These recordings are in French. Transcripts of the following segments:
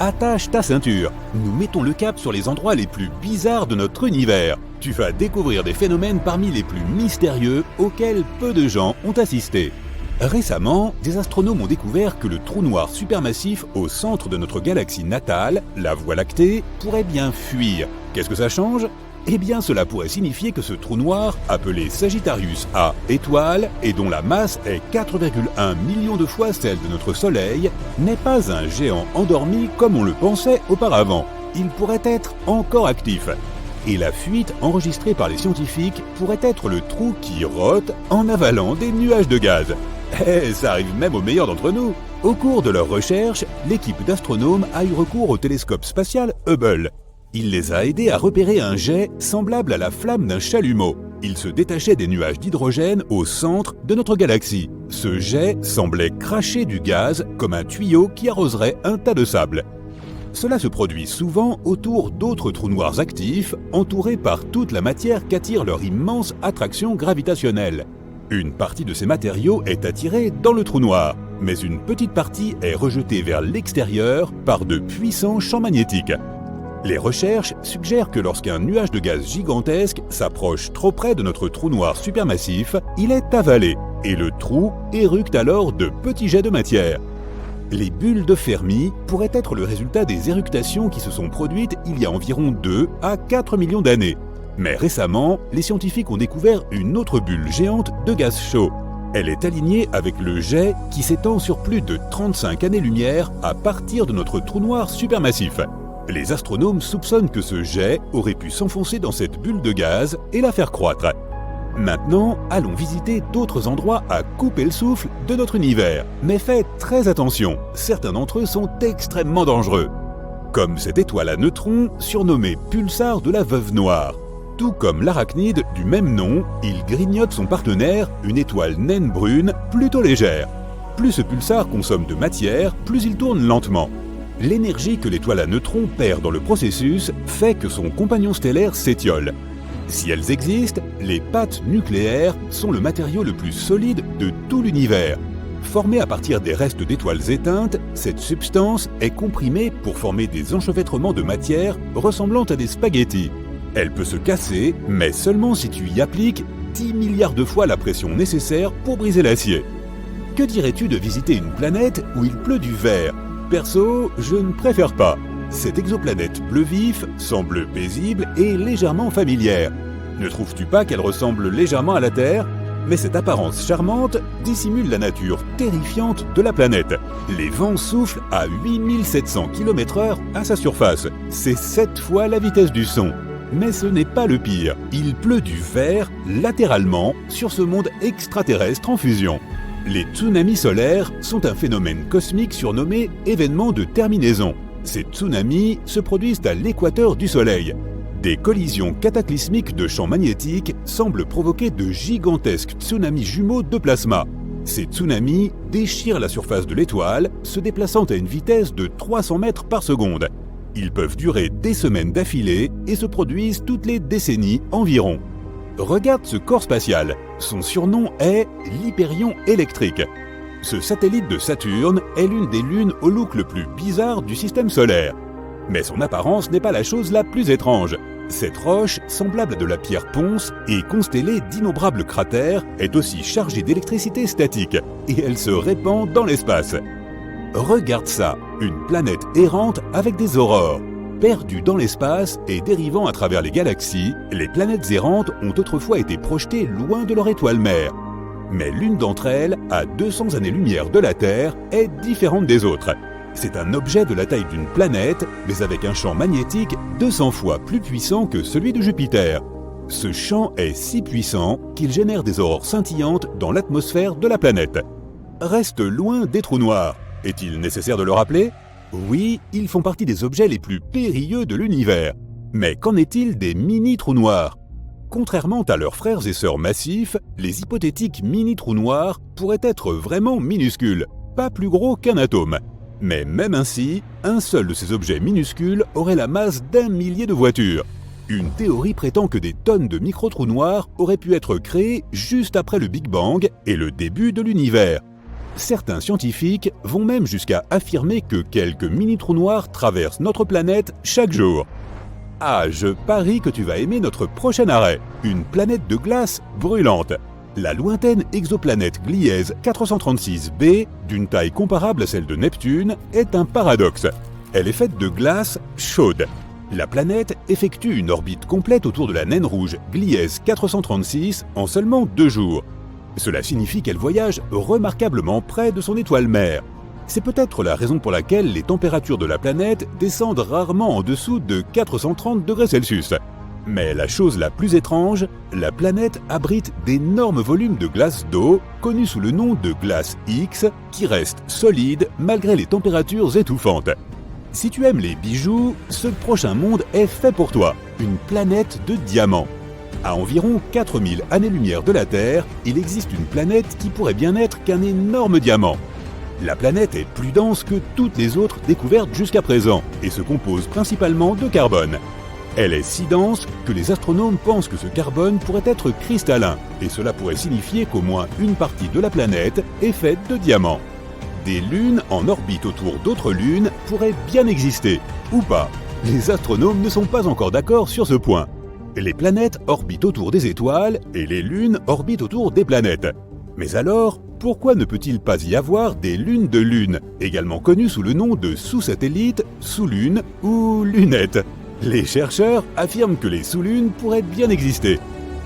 Attache ta ceinture, nous mettons le cap sur les endroits les plus bizarres de notre univers. Tu vas découvrir des phénomènes parmi les plus mystérieux auxquels peu de gens ont assisté. Récemment, des astronomes ont découvert que le trou noir supermassif au centre de notre galaxie natale, la Voie lactée, pourrait bien fuir. Qu'est-ce que ça change ? Eh bien, cela pourrait signifier que ce trou noir, appelé Sagittarius A étoile, et dont la masse est 4,1 millions de fois celle de notre Soleil, n'est pas un géant endormi comme on le pensait auparavant. Il pourrait être encore actif. Et la fuite enregistrée par les scientifiques pourrait être le trou qui rote en avalant des nuages de gaz. Eh, ça arrive même aux meilleurs d'entre nous. Au cours de leurs recherches, l'équipe d'astronomes a eu recours au télescope spatial Hubble. Il les a aidés à repérer un jet semblable à la flamme d'un chalumeau. Il se détachait des nuages d'hydrogène au centre de notre galaxie. Ce jet semblait cracher du gaz comme un tuyau qui arroserait un tas de sable. Cela se produit souvent autour d'autres trous noirs actifs, entourés par toute la matière qu'attire leur immense attraction gravitationnelle. Une partie de ces matériaux est attirée dans le trou noir, mais une petite partie est rejetée vers l'extérieur par de puissants champs magnétiques. Les recherches suggèrent que lorsqu'un nuage de gaz gigantesque s'approche trop près de notre trou noir supermassif, il est avalé, et le trou éructe alors de petits jets de matière. Les bulles de Fermi pourraient être le résultat des éructations qui se sont produites il y a environ 2 à 4 millions d'années. Mais récemment, les scientifiques ont découvert une autre bulle géante de gaz chaud. Elle est alignée avec le jet qui s'étend sur plus de 35 années-lumière à partir de notre trou noir supermassif. Les astronomes soupçonnent que ce jet aurait pu s'enfoncer dans cette bulle de gaz et la faire croître. Maintenant, allons visiter d'autres endroits à couper le souffle de notre univers. Mais faites très attention, certains d'entre eux sont extrêmement dangereux. Comme cette étoile à neutrons surnommée Pulsar de la Veuve Noire. Tout comme l'arachnide du même nom, il grignote son partenaire, une étoile naine brune plutôt légère. Plus ce pulsar consomme de matière, plus il tourne lentement. L'énergie que l'étoile à neutrons perd dans le processus fait que son compagnon stellaire s'étiole. Si elles existent, les pattes nucléaires sont le matériau le plus solide de tout l'univers. Formée à partir des restes d'étoiles éteintes, cette substance est comprimée pour former des enchevêtrements de matière ressemblant à des spaghettis. Elle peut se casser, mais seulement si tu y appliques 10 milliards de fois la pression nécessaire pour briser l'acier. Que dirais-tu de visiter une planète où il pleut du verre ? Perso, je ne préfère pas. Cette exoplanète bleu vif semble paisible et légèrement familière. Ne trouves-tu pas qu'elle ressemble légèrement à la Terre ? Mais cette apparence charmante dissimule la nature terrifiante de la planète. Les vents soufflent à 8700 km/h à sa surface. C'est 7 fois la vitesse du son. Mais ce n'est pas le pire. Il pleut du verre latéralement sur ce monde extraterrestre en fusion. Les tsunamis solaires sont un phénomène cosmique surnommé événement de terminaison. Ces tsunamis se produisent à l'équateur du Soleil. Des collisions cataclysmiques de champs magnétiques semblent provoquer de gigantesques tsunamis jumeaux de plasma. Ces tsunamis déchirent la surface de l'étoile, se déplaçant à une vitesse de 300 mètres par seconde. Ils peuvent durer des semaines d'affilée et se produisent toutes les décennies environ. Regarde ce corps spatial. Son surnom est l'Hyperion électrique. Ce satellite de Saturne est l'une des lunes au look le plus bizarre du système solaire. Mais son apparence n'est pas la chose la plus étrange. Cette roche, semblable à de la pierre ponce et constellée d'innombrables cratères, est aussi chargée d'électricité statique et elle se répand dans l'espace. Regarde ça, une planète errante avec des aurores. Perdues dans l'espace et dérivant à travers les galaxies, les planètes errantes ont autrefois été projetées loin de leur étoile mère. Mais l'une d'entre elles, à 200 années-lumière de la Terre, est différente des autres. C'est un objet de la taille d'une planète, mais avec un champ magnétique 200 fois plus puissant que celui de Jupiter. Ce champ est si puissant qu'il génère des aurores scintillantes dans l'atmosphère de la planète. Reste loin des trous noirs. Est-il nécessaire de le rappeler ? Oui, ils font partie des objets les plus périlleux de l'univers. Mais qu'en est-il des mini-trous noirs ? Contrairement à leurs frères et sœurs massifs, les hypothétiques mini-trous noirs pourraient être vraiment minuscules, pas plus gros qu'un atome. Mais même ainsi, un seul de ces objets minuscules aurait la masse d'1 millier de voitures. Une théorie prétend que des tonnes de micro-trous noirs auraient pu être créés juste après le Big Bang et le début de l'univers. Certains scientifiques vont même jusqu'à affirmer que quelques mini-trous noirs traversent notre planète chaque jour. Ah, je parie que tu vas aimer notre prochain arrêt, une planète de glace brûlante. La lointaine exoplanète Gliese 436b, d'une taille comparable à celle de Neptune, est un paradoxe. Elle est faite de glace chaude. La planète effectue une orbite complète autour de la naine rouge Gliese 436 en seulement 2 jours. Cela signifie qu'elle voyage remarquablement près de son étoile mère. C'est peut-être la raison pour laquelle les températures de la planète descendent rarement en dessous de 430 degrés Celsius. Mais la chose la plus étrange, la planète abrite d'énormes volumes de glace d'eau, connus sous le nom de glace X, qui restent solides malgré les températures étouffantes. Si tu aimes les bijoux, ce prochain monde est fait pour toi, une planète de diamants. À environ 4000 années-lumière de la Terre, il existe une planète qui pourrait bien être qu'un énorme diamant. La planète est plus dense que toutes les autres découvertes jusqu'à présent et se compose principalement de carbone. Elle est si dense que les astronomes pensent que ce carbone pourrait être cristallin, et cela pourrait signifier qu'au moins une partie de la planète est faite de diamants. Des lunes en orbite autour d'autres lunes pourraient bien exister, ou pas. Les astronomes ne sont pas encore d'accord sur ce point. Les planètes orbitent autour des étoiles et les lunes orbitent autour des planètes. Mais alors, pourquoi ne peut-il pas y avoir des lunes de lune, également connues sous le nom de sous-satellites, sous-lunes ou lunettes ? Les chercheurs affirment que les sous-lunes pourraient bien exister.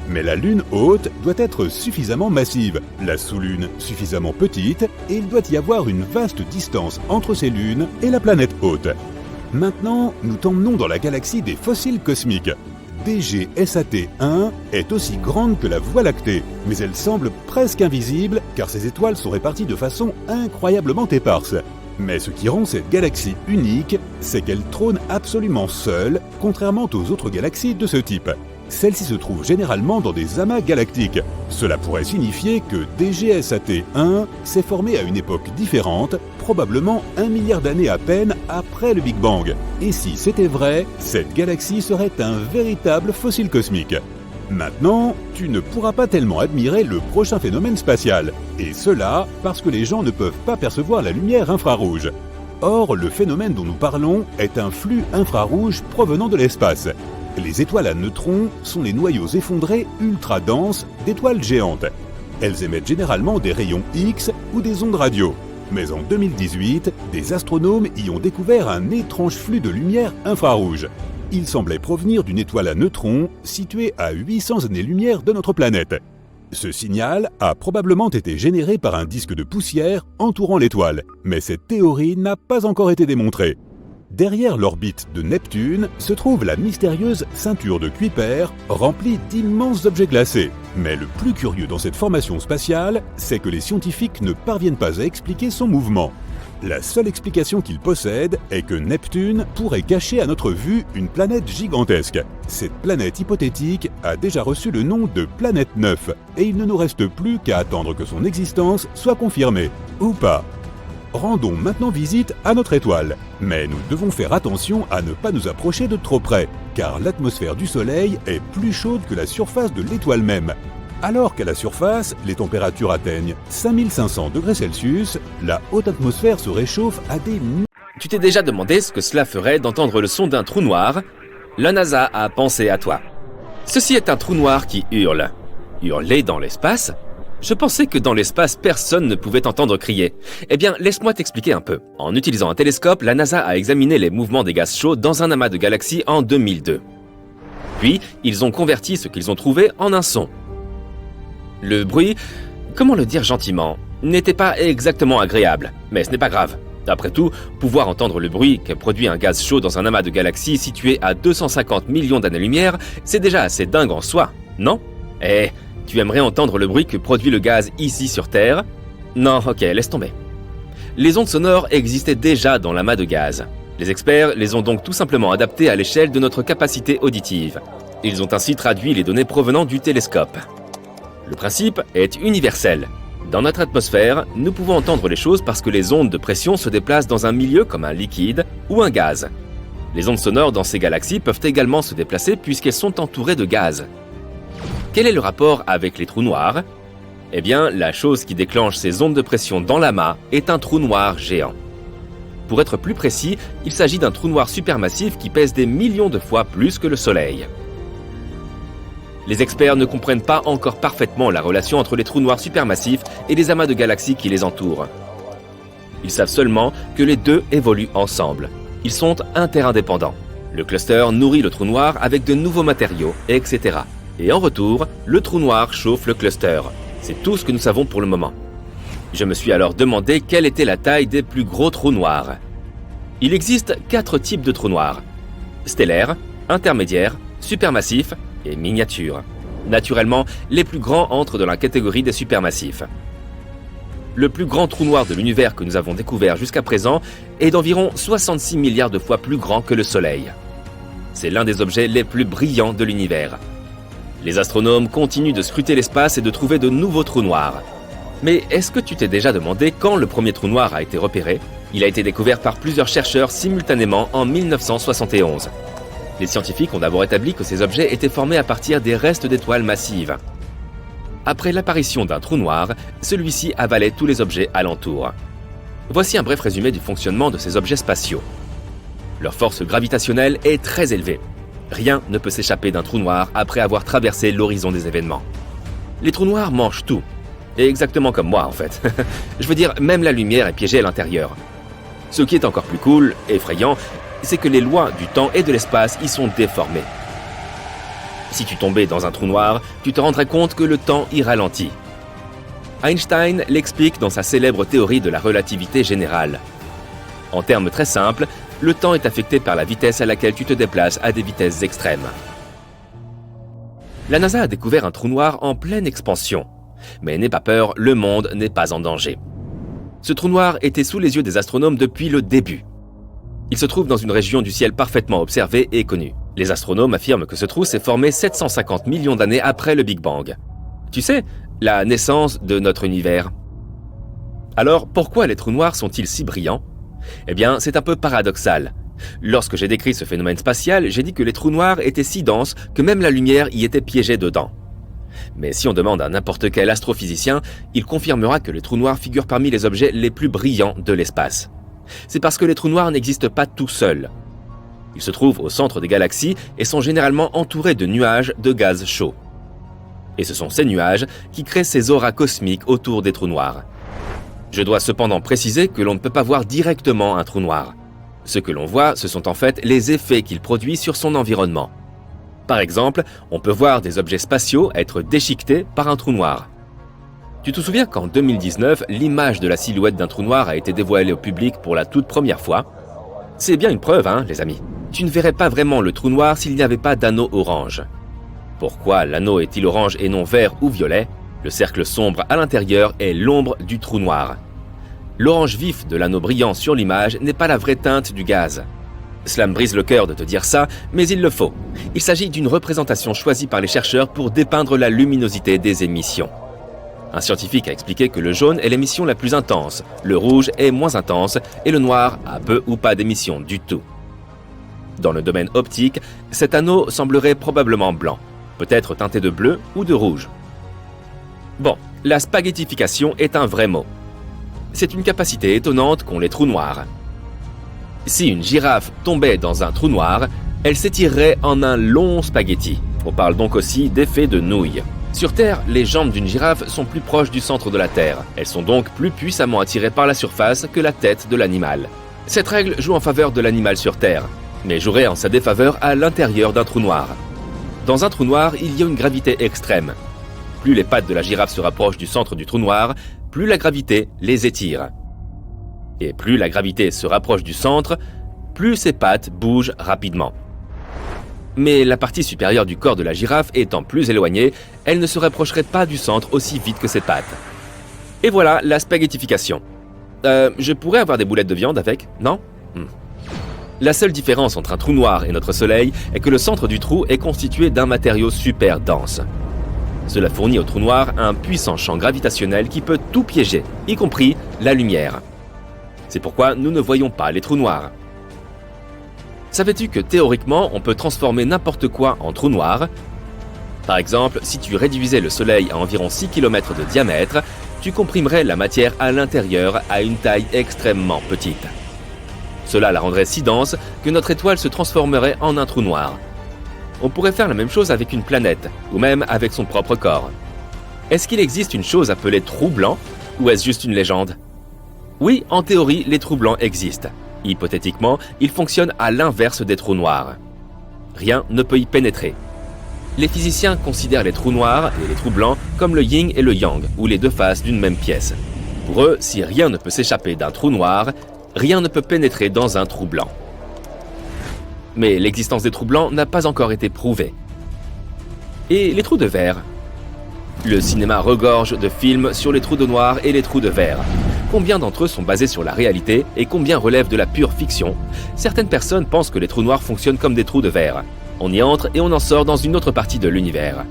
Mais la lune haute doit être suffisamment massive, la sous-lune suffisamment petite, et il doit y avoir une vaste distance entre ces lunes et la planète haute. Maintenant, nous t'emmenons dans la galaxie des fossiles cosmiques. DGSAT-1 est aussi grande que la Voie lactée, mais elle semble presque invisible car ses étoiles sont réparties de façon incroyablement éparse. Mais ce qui rend cette galaxie unique, c'est qu'elle trône absolument seule, contrairement aux autres galaxies de ce type. Celle-ci se trouve généralement dans des amas galactiques. Cela pourrait signifier que DGSAT-1 s'est formé à une époque différente, probablement 1 milliard d'années à peine après le Big Bang. Et si c'était vrai, cette galaxie serait un véritable fossile cosmique. Maintenant, tu ne pourras pas tellement admirer le prochain phénomène spatial, et cela parce que les gens ne peuvent pas percevoir la lumière infrarouge. Or, le phénomène dont nous parlons est un flux infrarouge provenant de l'espace. Les étoiles à neutrons sont les noyaux effondrés ultra denses d'étoiles géantes. Elles émettent généralement des rayons X ou des ondes radio. Mais en 2018, des astronomes y ont découvert un étrange flux de lumière infrarouge. Il semblait provenir d'une étoile à neutrons située à 800 années-lumière de notre planète. Ce signal a probablement été généré par un disque de poussière entourant l'étoile, mais cette théorie n'a pas encore été démontrée. Derrière l'orbite de Neptune se trouve la mystérieuse ceinture de Kuiper remplie d'immenses objets glacés. Mais le plus curieux dans cette formation spatiale, c'est que les scientifiques ne parviennent pas à expliquer son mouvement. La seule explication qu'ils possèdent est que Neptune pourrait cacher à notre vue une planète gigantesque. Cette planète hypothétique a déjà reçu le nom de planète 9 et il ne nous reste plus qu'à attendre que son existence soit confirmée, ou pas. Rendons maintenant visite à notre étoile. Mais nous devons faire attention à ne pas nous approcher de trop près, car l'atmosphère du Soleil est plus chaude que la surface de l'étoile même. Alors qu'à la surface, les températures atteignent 5500 degrés Celsius, la haute atmosphère se réchauffe à des... Tu t'es déjà demandé ce que cela ferait d'entendre le son d'un trou noir ? La NASA a pensé à toi. Ceci est un trou noir qui hurle. Hurler dans l'espace ? Je pensais que dans l'espace, personne ne pouvait entendre crier. Eh bien, laisse-moi t'expliquer un peu. En utilisant un télescope, la NASA a examiné les mouvements des gaz chauds dans un amas de galaxies en 2002. Puis, ils ont converti ce qu'ils ont trouvé en un son. Le bruit, comment le dire gentiment, n'était pas exactement agréable, mais ce n'est pas grave. Après tout, pouvoir entendre le bruit que produit un gaz chaud dans un amas de galaxies situé à 250 millions d'années-lumière, c'est déjà assez dingue en soi, non ? Tu aimerais entendre le bruit que produit le gaz ici sur Terre ? Non, ok, laisse tomber. Les ondes sonores existaient déjà dans l'amas de gaz. Les experts les ont donc tout simplement adaptées à l'échelle de notre capacité auditive. Ils ont ainsi traduit les données provenant du télescope. Le principe est universel. Dans notre atmosphère, nous pouvons entendre les choses parce que les ondes de pression se déplacent dans un milieu comme un liquide ou un gaz. Les ondes sonores dans ces galaxies peuvent également se déplacer puisqu'elles sont entourées de gaz. Quel est le rapport avec les trous noirs ? Eh bien, la chose qui déclenche ces ondes de pression dans l'amas est un trou noir géant. Pour être plus précis, il s'agit d'un trou noir supermassif qui pèse des millions de fois plus que le Soleil. Les experts ne comprennent pas encore parfaitement la relation entre les trous noirs supermassifs et les amas de galaxies qui les entourent. Ils savent seulement que les deux évoluent ensemble. Ils sont interindépendants. Le cluster nourrit le trou noir avec de nouveaux matériaux, etc. Et en retour, le trou noir chauffe le cluster. C'est tout ce que nous savons pour le moment. Je me suis alors demandé quelle était la taille des plus gros trous noirs. Il existe 4 types de trous noirs: stellaires, intermédiaires, supermassifs et miniatures. Naturellement, les plus grands entrent dans la catégorie des supermassifs. Le plus grand trou noir de l'univers que nous avons découvert jusqu'à présent est d'environ 66 milliards de fois plus grand que le Soleil. C'est l'un des objets les plus brillants de l'univers. Les astronomes continuent de scruter l'espace et de trouver de nouveaux trous noirs. Mais est-ce que tu t'es déjà demandé quand le premier trou noir a été repéré ? Il a été découvert par plusieurs chercheurs simultanément en 1971. Les scientifiques ont d'abord établi que ces objets étaient formés à partir des restes d'étoiles massives. Après l'apparition d'un trou noir, celui-ci avalait tous les objets alentour. Voici un bref résumé du fonctionnement de ces objets spatiaux. Leur force gravitationnelle est très élevée. Rien ne peut s'échapper d'un trou noir après avoir traversé l'horizon des événements. Les trous noirs mangent tout. Et exactement comme moi en fait. Je veux dire, même la lumière est piégée à l'intérieur. Ce qui est encore plus cool, effrayant, c'est que les lois du temps et de l'espace y sont déformées. Si tu tombais dans un trou noir, tu te rendrais compte que le temps y ralentit. Einstein l'explique dans sa célèbre théorie de la relativité générale. En termes très simples, le temps est affecté par la vitesse à laquelle tu te déplaces à des vitesses extrêmes. La NASA a découvert un trou noir en pleine expansion. Mais n'aie pas peur, le monde n'est pas en danger. Ce trou noir était sous les yeux des astronomes depuis le début. Il se trouve dans une région du ciel parfaitement observée et connue. Les astronomes affirment que ce trou s'est formé 750 millions d'années après le Big Bang. Tu sais, la naissance de notre univers. Alors, pourquoi les trous noirs sont-ils si brillants ? Eh bien, c'est un peu paradoxal. Lorsque j'ai décrit ce phénomène spatial, j'ai dit que les trous noirs étaient si denses que même la lumière y était piégée dedans. Mais si on demande à n'importe quel astrophysicien, il confirmera que les trous noirs figurent parmi les objets les plus brillants de l'espace. C'est parce que les trous noirs n'existent pas tout seuls. Ils se trouvent au centre des galaxies et sont généralement entourés de nuages de gaz chaud. Et ce sont ces nuages qui créent ces auras cosmiques autour des trous noirs. Je dois cependant préciser que l'on ne peut pas voir directement un trou noir. Ce que l'on voit, ce sont en fait les effets qu'il produit sur son environnement. Par exemple, on peut voir des objets spatiaux être déchiquetés par un trou noir. Tu te souviens qu'en 2019, l'image de la silhouette d'un trou noir a été dévoilée au public pour la toute première fois ? C'est bien une preuve, les amis. Tu ne verrais pas vraiment le trou noir s'il n'y avait pas d'anneau orange. Pourquoi l'anneau est-il orange et non vert ou violet ? Le cercle sombre à l'intérieur est l'ombre du trou noir. L'orange vif de l'anneau brillant sur l'image n'est pas la vraie teinte du gaz. Cela me brise le cœur de te dire ça, mais il le faut. Il s'agit d'une représentation choisie par les chercheurs pour dépeindre la luminosité des émissions. Un scientifique a expliqué que le jaune est l'émission la plus intense, le rouge est moins intense et le noir a peu ou pas d'émission du tout. Dans le domaine optique, cet anneau semblerait probablement blanc, peut-être teinté de bleu ou de rouge. Bon, la spaghettification est un vrai mot. C'est une capacité étonnante qu'ont les trous noirs. Si une girafe tombait dans un trou noir, elle s'étirerait en un long spaghetti. On parle donc aussi d'effet de nouille. Sur Terre, les jambes d'une girafe sont plus proches du centre de la Terre. Elles sont donc plus puissamment attirées par la surface que la tête de l'animal. Cette règle joue en faveur de l'animal sur Terre, mais jouerait en sa défaveur à l'intérieur d'un trou noir. Dans un trou noir, il y a une gravité extrême. Plus les pattes de la girafe se rapprochent du centre du trou noir, plus la gravité les étire. Et plus la gravité se rapproche du centre, plus ses pattes bougent rapidement. Mais la partie supérieure du corps de la girafe étant plus éloignée, elle ne se rapprocherait pas du centre aussi vite que ses pattes. Et voilà la spaghettification. Je pourrais avoir des boulettes de viande avec, non ? La seule différence entre un trou noir et notre Soleil est que le centre du trou est constitué d'un matériau super dense. Cela fournit au trou noir un puissant champ gravitationnel qui peut tout piéger, y compris la lumière. C'est pourquoi nous ne voyons pas les trous noirs. Savais-tu que théoriquement, on peut transformer n'importe quoi en trou noir ? Par exemple, si tu réduisais le Soleil à environ 6 km de diamètre, tu comprimerais la matière à l'intérieur à une taille extrêmement petite. Cela la rendrait si dense que notre étoile se transformerait en un trou noir. On pourrait faire la même chose avec une planète, ou même avec son propre corps. Est-ce qu'il existe une chose appelée trou blanc, ou est-ce juste une légende? Oui, en théorie, les trous blancs existent. Hypothétiquement, ils fonctionnent à l'inverse des trous noirs. Rien ne peut y pénétrer. Les physiciens considèrent les trous noirs et les trous blancs comme le yin et le yang, ou les deux faces d'une même pièce. Pour eux, si rien ne peut s'échapper d'un trou noir, rien ne peut pénétrer dans un trou blanc. Mais l'existence des trous blancs n'a pas encore été prouvée. Et les trous de verre? Le cinéma regorge de films sur les trous de noir et les trous de verre. Combien d'entre eux sont basés sur la réalité et combien relèvent de la pure fiction? Certaines personnes pensent que les trous noirs fonctionnent comme des trous de verre. On y entre et on en sort dans une autre partie de l'univers.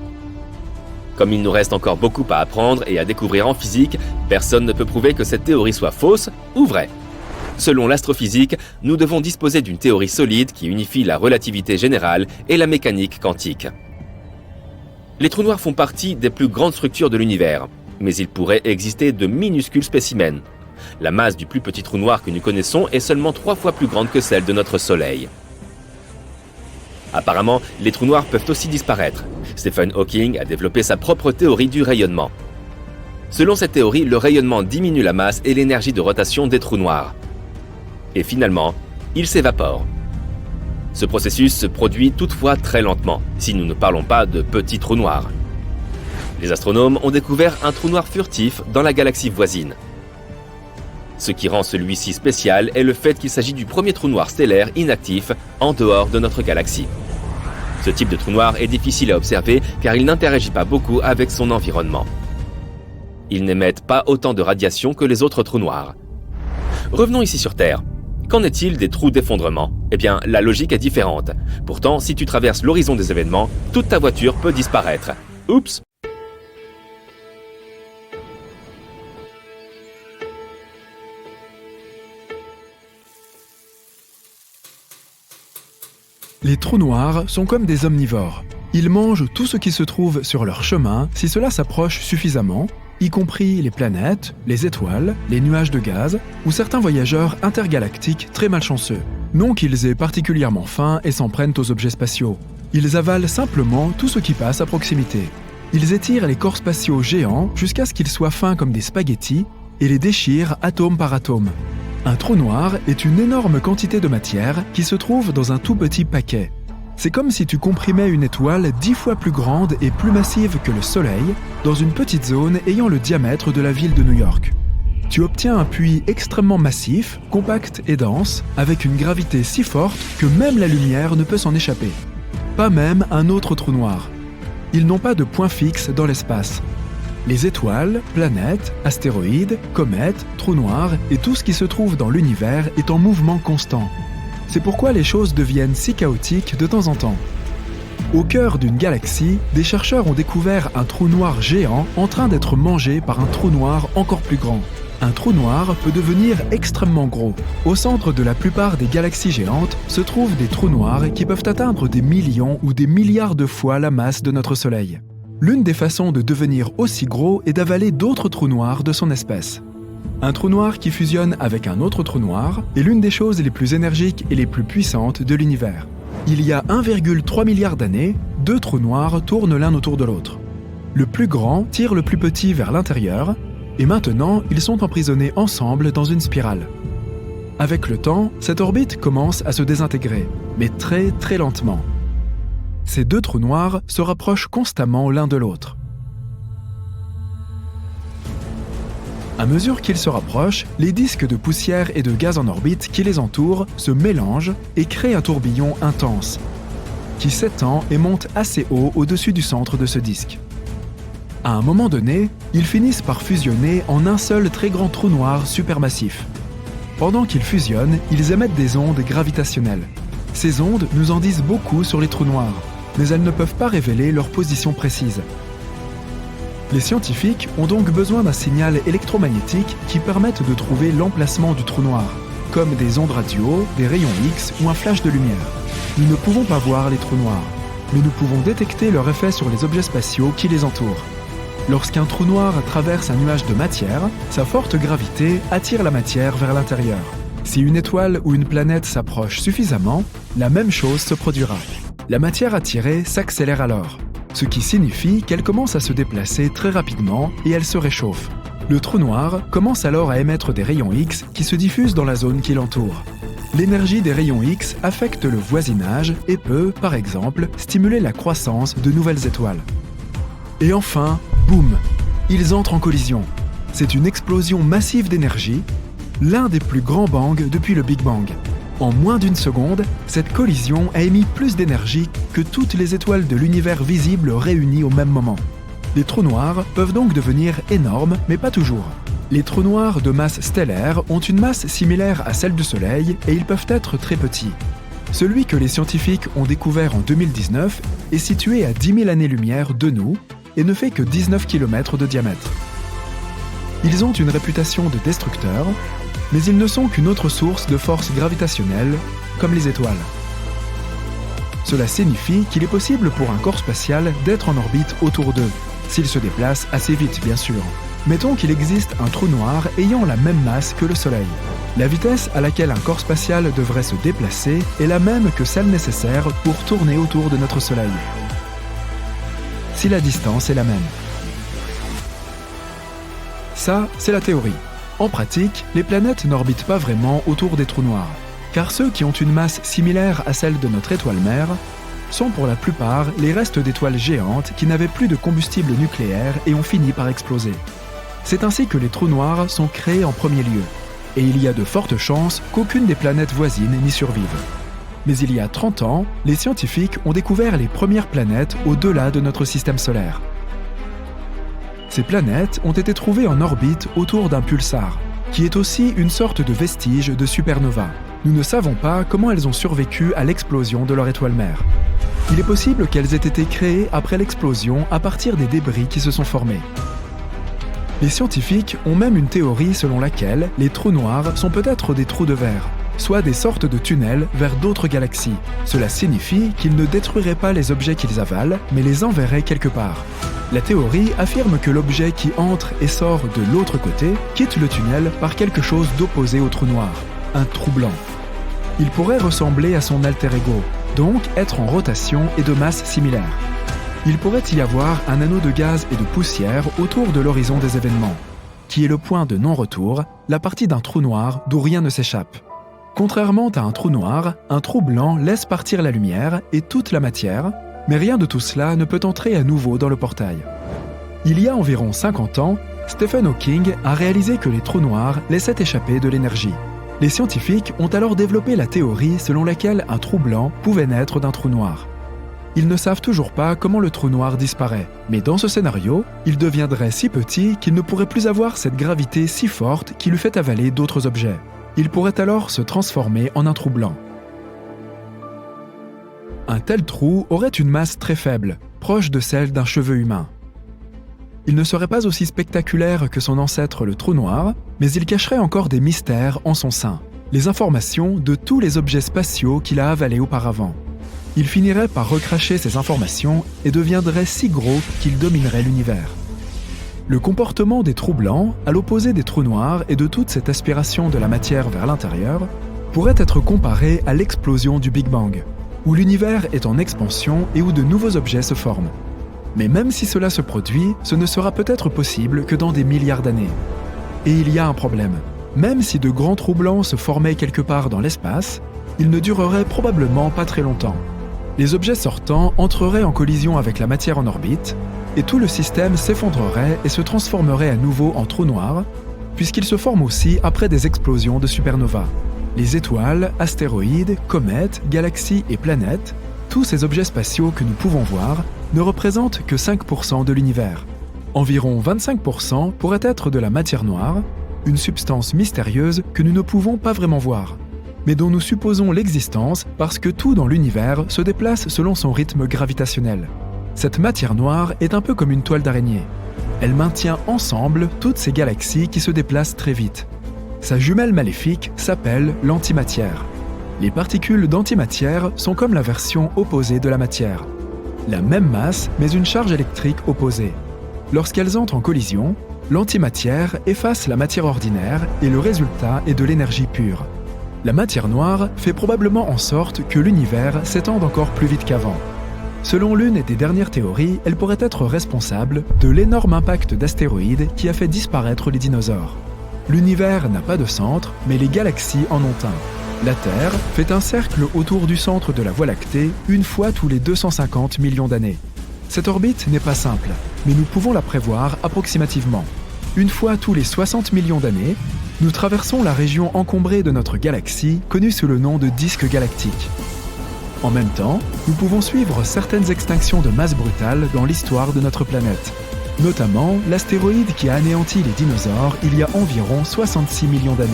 Comme il nous reste encore beaucoup à apprendre et à découvrir en physique, personne ne peut prouver que cette théorie soit fausse ou vraie. Selon l'astrophysique, nous devons disposer d'une théorie solide qui unifie la relativité générale et la mécanique quantique. Les trous noirs font partie des plus grandes structures de l'univers, mais il pourrait exister de minuscules spécimens. La masse du plus petit trou noir que nous connaissons est seulement 3 fois plus grande que celle de notre Soleil. Apparemment, les trous noirs peuvent aussi disparaître. Stephen Hawking a développé sa propre théorie du rayonnement. Selon cette théorie, le rayonnement diminue la masse et l'énergie de rotation des trous noirs. Et finalement, ils s'évaporent. Ce processus se produit toutefois très lentement, si nous ne parlons pas de petits trous noirs. Les astronomes ont découvert un trou noir furtif dans la galaxie voisine. Ce qui rend celui-ci spécial est le fait qu'il s'agit du premier trou noir stellaire inactif en dehors de notre galaxie. Ce type de trou noir est difficile à observer car il n'interagit pas beaucoup avec son environnement. Ils n'émettent pas autant de radiation que les autres trous noirs. Revenons ici sur Terre. Qu'en est-il des trous d'effondrement? Eh bien, la logique est différente. Pourtant, si tu traverses l'horizon des événements, toute ta voiture peut disparaître. Oups! Les trous noirs sont comme des omnivores. Ils mangent tout ce qui se trouve sur leur chemin si cela s'approche suffisamment, y compris les planètes, les étoiles, les nuages de gaz ou certains voyageurs intergalactiques très malchanceux. Non qu'ils aient particulièrement faim et s'en prennent aux objets spatiaux. Ils avalent simplement tout ce qui passe à proximité. Ils étirent les corps spatiaux géants jusqu'à ce qu'ils soient fins comme des spaghettis et les déchirent atome par atome. Un trou noir est une énorme quantité de matière qui se trouve dans un tout petit paquet. C'est comme si tu comprimais une étoile 10 fois plus grande et plus massive que le Soleil dans une petite zone ayant le diamètre de la ville de New York. Tu obtiens un puits extrêmement massif, compact et dense, avec une gravité si forte que même la lumière ne peut s'en échapper. Pas même un autre trou noir. Ils n'ont pas de point fixe dans l'espace. Les étoiles, planètes, astéroïdes, comètes, trous noirs et tout ce qui se trouve dans l'univers est en mouvement constant. C'est pourquoi les choses deviennent si chaotiques de temps en temps. Au cœur d'une galaxie, des chercheurs ont découvert un trou noir géant en train d'être mangé par un trou noir encore plus grand. Un trou noir peut devenir extrêmement gros. Au centre de la plupart des galaxies géantes se trouvent des trous noirs qui peuvent atteindre des millions ou des milliards de fois la masse de notre Soleil. L'une des façons de devenir aussi gros est d'avaler d'autres trous noirs de son espèce. Un trou noir qui fusionne avec un autre trou noir est l'une des choses les plus énergiques et les plus puissantes de l'univers. Il y a 1,3 milliard d'années, 2 trous noirs tournent l'un autour de l'autre. Le plus grand tire le plus petit vers l'intérieur, et maintenant ils sont emprisonnés ensemble dans une spirale. Avec le temps, cette orbite commence à se désintégrer, mais très très lentement. Ces 2 trous noirs se rapprochent constamment l'un de l'autre. À mesure qu'ils se rapprochent, les disques de poussière et de gaz en orbite qui les entourent se mélangent et créent un tourbillon intense, qui s'étend et monte assez haut au-dessus du centre de ce disque. À un moment donné, ils finissent par fusionner en un seul très grand trou noir supermassif. Pendant qu'ils fusionnent, ils émettent des ondes gravitationnelles. Ces ondes nous en disent beaucoup sur les trous noirs, mais elles ne peuvent pas révéler leur position précise. Les scientifiques ont donc besoin d'un signal électromagnétique qui permette de trouver l'emplacement du trou noir, comme des ondes radio, des rayons X ou un flash de lumière. Nous ne pouvons pas voir les trous noirs. mais nous pouvons détecter leur effet sur les objets spatiaux qui les entourent. Lorsqu'un trou noir traverse un nuage de matière, sa forte gravité attire la matière vers l'intérieur. Si une étoile ou une planète s'approche suffisamment, la même chose se produira. La matière attirée s'accélère alors, ce qui signifie qu'elle commence à se déplacer très rapidement et elle se réchauffe. Le trou noir commence alors à émettre des rayons X qui se diffusent dans la zone qui l'entoure. L'énergie des rayons X affecte le voisinage et peut, par exemple, stimuler la croissance de nouvelles étoiles. Et enfin, boum, ils entrent en collision. C'est une explosion massive d'énergie, l'un des plus grands bangs depuis le Big Bang. En moins d'une seconde, cette collision a émis plus d'énergie que toutes les étoiles de l'univers visible réunies au même moment. Les trous noirs peuvent donc devenir énormes, mais pas toujours. Les trous noirs de masse stellaire ont une masse similaire à celle du Soleil et ils peuvent être très petits. Celui que les scientifiques ont découvert en 2019 est situé à 10 000 années-lumière de nous et ne fait que 19 km de diamètre. Ils ont une réputation de destructeurs, mais ils ne sont qu'une autre source de force gravitationnelle, comme les étoiles. Cela signifie qu'il est possible pour un corps spatial d'être en orbite autour d'eux, s'il se déplace assez vite bien sûr. Mettons qu'il existe un trou noir ayant la même masse que le Soleil. La vitesse à laquelle un corps spatial devrait se déplacer est la même que celle nécessaire pour tourner autour de notre Soleil, si la distance est la même. Ça, c'est la théorie. En pratique, les planètes n'orbitent pas vraiment autour des trous noirs, car ceux qui ont une masse similaire à celle de notre étoile mère sont pour la plupart les restes d'étoiles géantes qui n'avaient plus de combustible nucléaire et ont fini par exploser. C'est ainsi que les trous noirs sont créés en premier lieu, et il y a de fortes chances qu'aucune des planètes voisines n'y survive. Mais il y a 30 ans, les scientifiques ont découvert les premières planètes au-delà de notre système solaire. Ces planètes ont été trouvées en orbite autour d'un pulsar, qui est aussi une sorte de vestige de supernova. Nous ne savons pas comment elles ont survécu à l'explosion de leur étoile mère. Il est possible qu'elles aient été créées après l'explosion à partir des débris qui se sont formés. Les scientifiques ont même une théorie selon laquelle les trous noirs sont peut-être des trous de verre, soit des sortes de tunnels vers d'autres galaxies. Cela signifie qu'ils ne détruiraient pas les objets qu'ils avalent, mais les enverraient quelque part. La théorie affirme que l'objet qui entre et sort de l'autre côté quitte le tunnel par quelque chose d'opposé au trou noir, un trou blanc. Il pourrait ressembler à son alter ego, donc être en rotation et de masse similaire. Il pourrait y avoir un anneau de gaz et de poussière autour de l'horizon des événements, qui est le point de non-retour, la partie d'un trou noir d'où rien ne s'échappe. Contrairement à un trou noir, un trou blanc laisse partir la lumière et toute la matière, mais rien de tout cela ne peut entrer à nouveau dans le portail. Il y a environ 50 ans, Stephen Hawking a réalisé que les trous noirs laissaient échapper de l'énergie. Les scientifiques ont alors développé la théorie selon laquelle un trou blanc pouvait naître d'un trou noir. Ils ne savent toujours pas comment le trou noir disparaît, mais dans ce scénario, il deviendrait si petit qu'il ne pourrait plus avoir cette gravité si forte qui lui fait avaler d'autres objets. Il pourrait alors se transformer en un trou blanc. Un tel trou aurait une masse très faible, proche de celle d'un cheveu humain. Il ne serait pas aussi spectaculaire que son ancêtre le trou noir, mais il cacherait encore des mystères en son sein, les informations de tous les objets spatiaux qu'il a avalés auparavant. Il finirait par recracher ces informations et deviendrait si gros qu'il dominerait l'univers. Le comportement des trous blancs, à l'opposé des trous noirs et de toute cette aspiration de la matière vers l'intérieur, pourrait être comparé à l'explosion du Big Bang, où l'univers est en expansion et où de nouveaux objets se forment. Mais même si cela se produit, ce ne sera peut-être possible que dans des milliards d'années. Et il y a un problème. Même si de grands trous blancs se formaient quelque part dans l'espace, ils ne dureraient probablement pas très longtemps. Les objets sortants entreraient en collision avec la matière en orbite, et tout le système s'effondrerait et se transformerait à nouveau en trou noir, puisqu'il se forme aussi après des explosions de supernovas. Les étoiles, astéroïdes, comètes, galaxies et planètes, tous ces objets spatiaux que nous pouvons voir, ne représentent que 5% de l'univers. Environ 25% pourraient être de la matière noire, une substance mystérieuse que nous ne pouvons pas vraiment voir, mais dont nous supposons l'existence parce que tout dans l'univers se déplace selon son rythme gravitationnel. Cette matière noire est un peu comme une toile d'araignée. Elle maintient ensemble toutes ces galaxies qui se déplacent très vite. Sa jumelle maléfique s'appelle l'antimatière. Les particules d'antimatière sont comme la version opposée de la matière. la même masse mais une charge électrique opposée. Lorsqu'elles entrent en collision, l'antimatière efface la matière ordinaire et le résultat est de l'énergie pure. La matière noire fait probablement en sorte que l'univers s'étende encore plus vite qu'avant. Selon l'une des dernières théories, elle pourrait être responsable de l'énorme impact d'astéroïdes qui a fait disparaître les dinosaures. L'univers n'a pas de centre, mais les galaxies en ont un. La Terre fait un cercle autour du centre de la Voie lactée une fois tous les 250 millions d'années. Cette orbite n'est pas simple, mais nous pouvons la prévoir approximativement. Une fois tous les 60 millions d'années, nous traversons la région encombrée de notre galaxie, connue sous le nom de disque galactique. En même temps, nous pouvons suivre certaines extinctions de masse brutale dans l'histoire de notre planète, notamment l'astéroïde qui a anéanti les dinosaures il y a environ 66 millions d'années.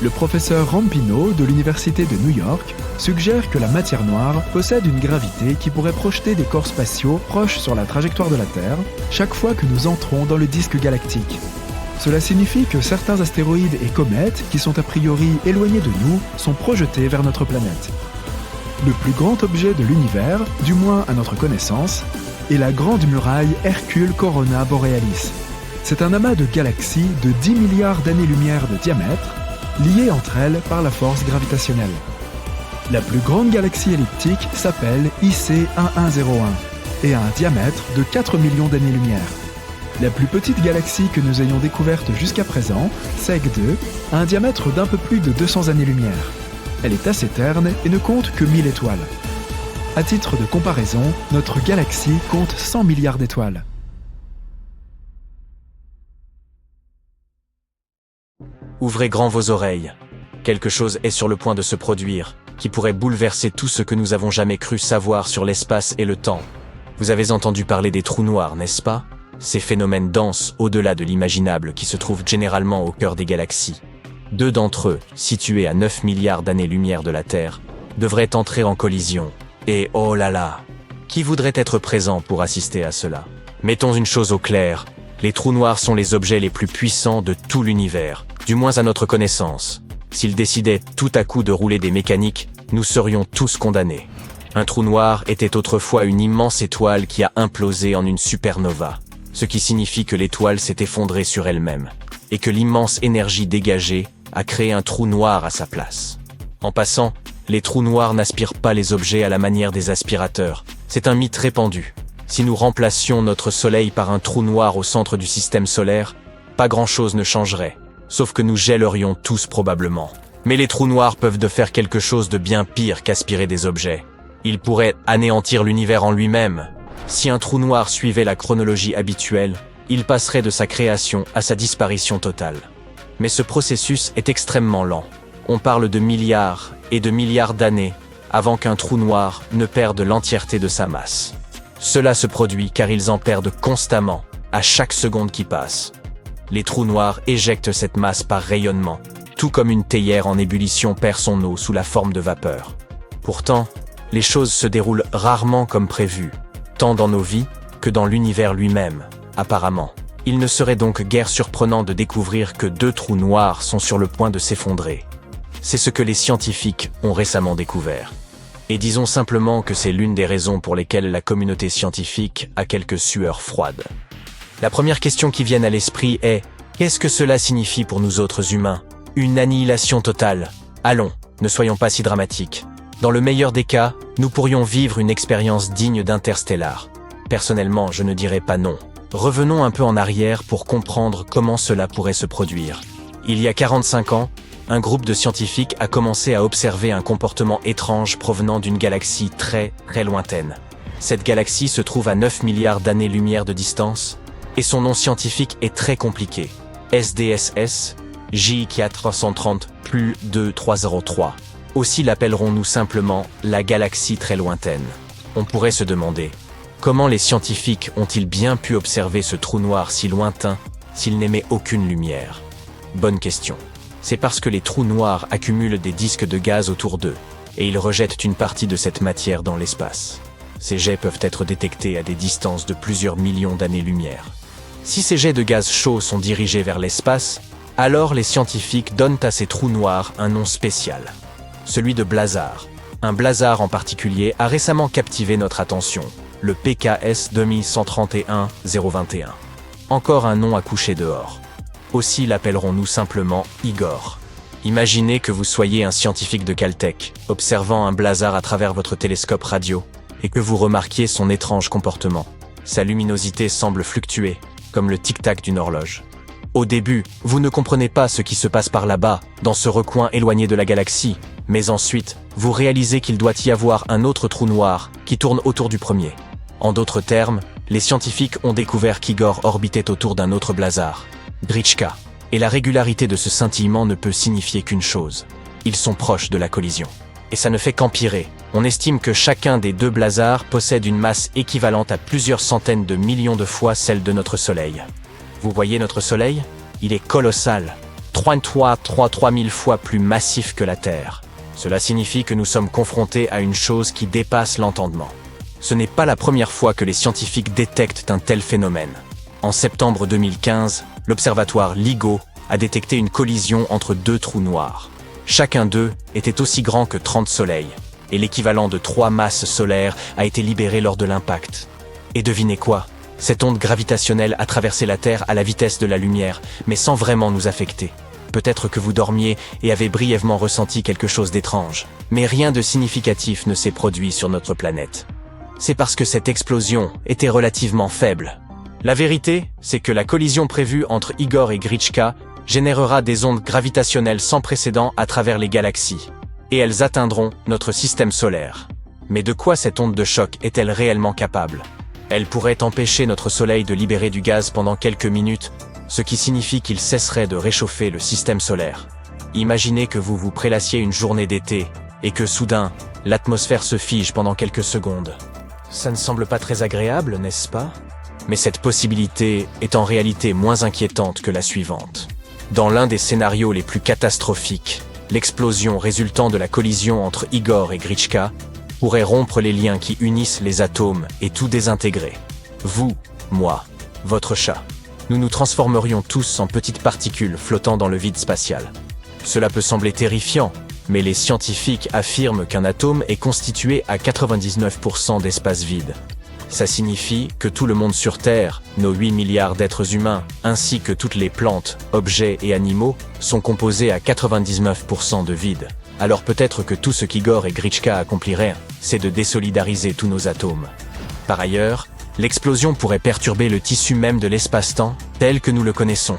Le professeur Rampino de l'Université de New York suggère que la matière noire possède une gravité qui pourrait projeter des corps spatiaux proches sur la trajectoire de la Terre chaque fois que nous entrons dans le disque galactique. Cela signifie que certains astéroïdes et comètes, qui sont a priori éloignés de nous, sont projetés vers notre planète. Le plus grand objet de l'univers, du moins à notre connaissance, est la Grande Muraille Hercule Corona Borealis. C'est un amas de galaxies de 10 milliards d'années-lumière de diamètre, liées entre elles par la force gravitationnelle. La plus grande galaxie elliptique s'appelle IC1101 et a un diamètre de 4 millions d'années-lumière. La plus petite galaxie que nous ayons découverte jusqu'à présent, SEG2, a un diamètre d'un peu plus de 200 années-lumière. Elle est assez terne et ne compte que 1000 étoiles. À titre de comparaison, notre galaxie compte 100 milliards d'étoiles. Ouvrez grand vos oreilles. Quelque chose est sur le point de se produire, qui pourrait bouleverser tout ce que nous avons jamais cru savoir sur l'espace et le temps. Vous avez entendu parler des trous noirs, n'est-ce pas ? Ces phénomènes denses au-delà de l'imaginable qui se trouvent généralement au cœur des galaxies. 2 d'entre eux, situés à 9 milliards d'années-lumière de la Terre, devraient entrer en collision. Et oh là là, qui voudrait être présent pour assister à cela ? Mettons une chose au clair, les trous noirs sont les objets les plus puissants de tout l'univers, du moins à notre connaissance. S'ils décidaient tout à coup de rouler des mécaniques, nous serions tous condamnés. Un trou noir était autrefois une immense étoile qui a implosé en une supernova, ce qui signifie que l'étoile s'est effondrée sur elle-même, et que l'immense énergie dégagée a créé un trou noir à sa place. En passant, les trous noirs n'aspirent pas les objets à la manière des aspirateurs. C'est un mythe répandu. Si nous remplacions notre Soleil par un trou noir au centre du système solaire, pas grand-chose ne changerait, sauf que nous gèlerions tous probablement. Mais les trous noirs peuvent faire quelque chose de bien pire qu'aspirer des objets. Ils pourraient anéantir l'univers en lui-même. Si un trou noir suivait la chronologie habituelle, il passerait de sa création à sa disparition totale. Mais ce processus est extrêmement lent. On parle de milliards et de milliards d'années avant qu'un trou noir ne perde l'entièreté de sa masse. Cela se produit car ils en perdent constamment, à chaque seconde qui passe. Les trous noirs éjectent cette masse par rayonnement, tout comme une théière en ébullition perd son eau sous la forme de vapeur. Pourtant, les choses se déroulent rarement comme prévu, tant dans nos vies que dans l'univers lui-même, apparemment. Il ne serait donc guère surprenant de découvrir que 2 trous noirs sont sur le point de s'effondrer. C'est ce que les scientifiques ont récemment découvert. Et disons simplement que c'est l'une des raisons pour lesquelles la communauté scientifique a quelques sueurs froides. La première question qui vient à l'esprit est « Qu'est-ce que cela signifie pour nous autres humains ? Une annihilation totale. Allons, ne soyons pas si dramatiques. Dans le meilleur des cas, nous pourrions vivre une expérience digne d'Interstellar. Personnellement, je ne dirais pas non. Revenons un peu en arrière pour comprendre comment cela pourrait se produire. Il y a 45 ans, un groupe de scientifiques a commencé à observer un comportement étrange provenant d'une galaxie très, très lointaine. Cette galaxie se trouve à 9 milliards d'années-lumière de distance, et son nom scientifique est très compliqué. SDSS J430+2303. Aussi l'appellerons-nous simplement la galaxie très lointaine. On pourrait se demander, comment les scientifiques ont-ils bien pu observer ce trou noir si lointain s'il n'émet aucune lumière ? Bonne question. C'est parce que les trous noirs accumulent des disques de gaz autour d'eux, et ils rejettent une partie de cette matière dans l'espace. Ces jets peuvent être détectés à des distances de plusieurs millions d'années-lumière. Si ces jets de gaz chaud sont dirigés vers l'espace, alors les scientifiques donnent à ces trous noirs un nom spécial, celui de blazar. Un blazar en particulier a récemment captivé notre attention. le PKS 2131-021. Encore un nom à coucher dehors. Aussi l'appellerons-nous simplement Igor. Imaginez que vous soyez un scientifique de Caltech, observant un blazar à travers votre télescope radio, et que vous remarquiez son étrange comportement. Sa luminosité semble fluctuer, comme le tic-tac d'une horloge. Au début, vous ne comprenez pas ce qui se passe par là-bas, dans ce recoin éloigné de la galaxie, mais ensuite, vous réalisez qu'il doit y avoir un autre trou noir qui tourne autour du premier. En d'autres termes, les scientifiques ont découvert qu'Igor orbitait autour d'un autre blazar, Grichka, et la régularité de ce scintillement ne peut signifier qu'une chose. Ils sont proches de la collision. Et ça ne fait qu'empirer. On estime que chacun des deux blazars possède une masse équivalente à plusieurs centaines de millions de fois celle de notre Soleil. Vous voyez notre Soleil? Il est colossal, 3000 fois plus massif que la Terre. Cela signifie que nous sommes confrontés à une chose qui dépasse l'entendement. Ce n'est pas la première fois que les scientifiques détectent un tel phénomène. En septembre 2015, l'observatoire LIGO a détecté une collision entre deux trous noirs. Chacun d'eux était aussi grand que 30 soleils, et l'équivalent de 3 masses solaires a été libéré lors de l'impact. Et devinez quoi? Cette onde gravitationnelle a traversé la Terre à la vitesse de la lumière, mais sans vraiment nous affecter. Peut-être que vous dormiez et avez brièvement ressenti quelque chose d'étrange, mais rien de significatif ne s'est produit sur notre planète. C'est parce que cette explosion était relativement faible. La vérité, c'est que la collision prévue entre Igor et Grichka générera des ondes gravitationnelles sans précédent à travers les galaxies, et elles atteindront notre système solaire. Mais de quoi cette onde de choc est-elle réellement capable? Elle pourrait empêcher notre Soleil de libérer du gaz pendant quelques minutes, ce qui signifie qu'il cesserait de réchauffer le système solaire. Imaginez que vous vous prélassiez une journée d'été, et que soudain, l'atmosphère se fige pendant quelques secondes. Ça ne semble pas très agréable, n'est-ce pas? Mais cette possibilité est en réalité moins inquiétante que la suivante. Dans l'un des scénarios les plus catastrophiques, l'explosion résultant de la collision entre Igor et Grichka pourrait rompre les liens qui unissent les atomes et tout désintégrer. Vous, moi, votre chat. Nous nous transformerions tous en petites particules flottant dans le vide spatial. Cela peut sembler terrifiant, mais les scientifiques affirment qu'un atome est constitué à 99% d'espace vide. Ça signifie que tout le monde sur Terre, nos 8 milliards d'êtres humains, ainsi que toutes les plantes, objets et animaux, sont composés à 99% de vide. Alors peut-être que tout ce qu'Igor et Grichka accompliraient, c'est de désolidariser tous nos atomes. Par ailleurs, l'explosion pourrait perturber le tissu même de l'espace-temps, tel que nous le connaissons.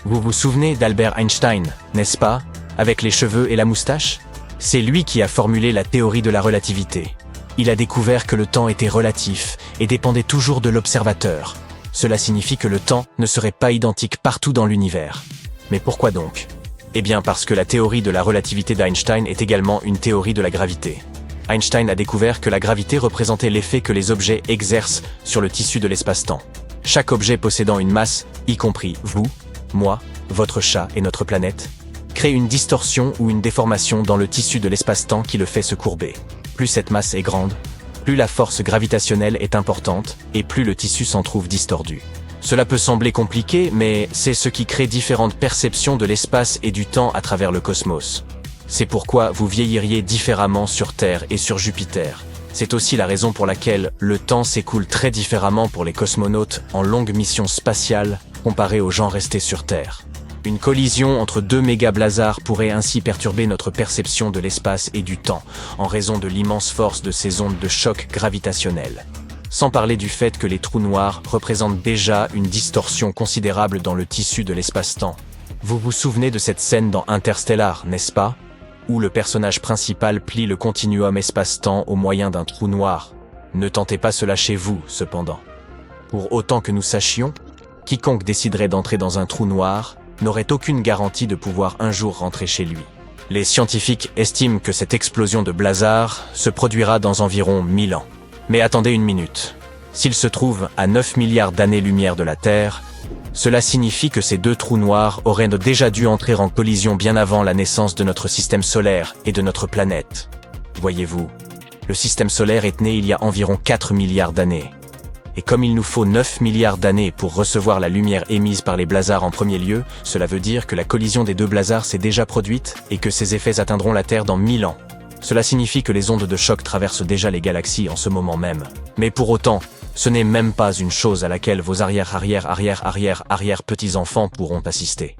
Vous vous souvenez d'Albert Einstein, n'est-ce pas, avec les cheveux et la moustache? C'est lui qui a formulé la théorie de la relativité. Il a découvert que le temps était relatif et dépendait toujours de l'observateur. Cela signifie que le temps ne serait pas identique partout dans l'univers. Mais pourquoi donc? Eh bien parce que la théorie de la relativité d'Einstein est également une théorie de la gravité. Einstein a découvert que la gravité représentait l'effet que les objets exercent sur le tissu de l'espace-temps. Chaque objet possédant une masse, y compris vous, moi, votre chat et notre planète, crée une distorsion ou une déformation dans le tissu de l'espace-temps qui le fait se courber. Plus cette masse est grande, plus la force gravitationnelle est importante et plus le tissu s'en trouve distordu. Cela peut sembler compliqué, mais c'est ce qui crée différentes perceptions de l'espace et du temps à travers le cosmos. C'est pourquoi vous vieilliriez différemment sur Terre et sur Jupiter. C'est aussi la raison pour laquelle le temps s'écoule très différemment pour les cosmonautes en longue mission spatiale comparé aux gens restés sur Terre. Une collision entre deux méga-blazars pourrait ainsi perturber notre perception de l'espace et du temps, en raison de l'immense force de ces ondes de choc gravitationnel. Sans parler du fait que les trous noirs représentent déjà une distorsion considérable dans le tissu de l'espace-temps. Vous vous souvenez de cette scène dans Interstellar, n'est-ce pas? Où le personnage principal plie le continuum espace-temps au moyen d'un trou noir. Ne tentez pas cela chez vous, cependant. Pour autant que nous sachions, quiconque déciderait d'entrer dans un trou noir n'aurait aucune garantie de pouvoir un jour rentrer chez lui. Les scientifiques estiment que cette explosion de blazar se produira dans environ 1000 ans. Mais attendez une minute. S'il se trouve à 9 milliards d'années-lumière de la Terre, cela signifie que ces deux trous noirs auraient déjà dû entrer en collision bien avant la naissance de notre système solaire et de notre planète. Voyez-vous, le système solaire est né il y a environ 4 milliards d'années. Et comme il nous faut 9 milliards d'années pour recevoir la lumière émise par les blazars en premier lieu, cela veut dire que la collision des deux blazars s'est déjà produite et que ses effets atteindront la Terre dans 1000 ans. Cela signifie que les ondes de choc traversent déjà les galaxies en ce moment même. Mais pour autant, ce n'est même pas une chose à laquelle vos arrière-petits-enfants pourront assister.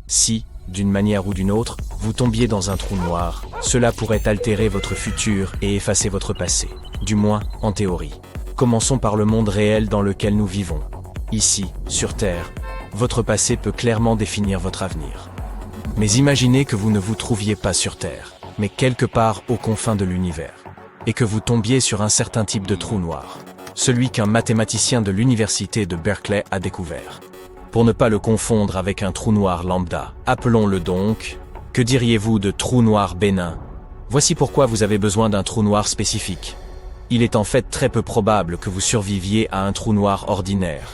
Si, d'une manière ou d'une autre, vous tombiez dans un trou noir, cela pourrait altérer votre futur et effacer votre passé, du moins en théorie. Commençons par le monde réel dans lequel nous vivons. Ici, sur Terre, votre passé peut clairement définir votre avenir. Mais imaginez que vous ne vous trouviez pas sur Terre, mais quelque part aux confins de l'univers, et que vous tombiez sur un certain type de trou noir, celui qu'un mathématicien de l'université de Berkeley a découvert. Pour ne pas le confondre avec un trou noir lambda, appelons-le donc, que diriez-vous de trou noir bénin? Voici pourquoi vous avez besoin d'un trou noir spécifique. Il est en fait très peu probable que vous surviviez à un trou noir ordinaire.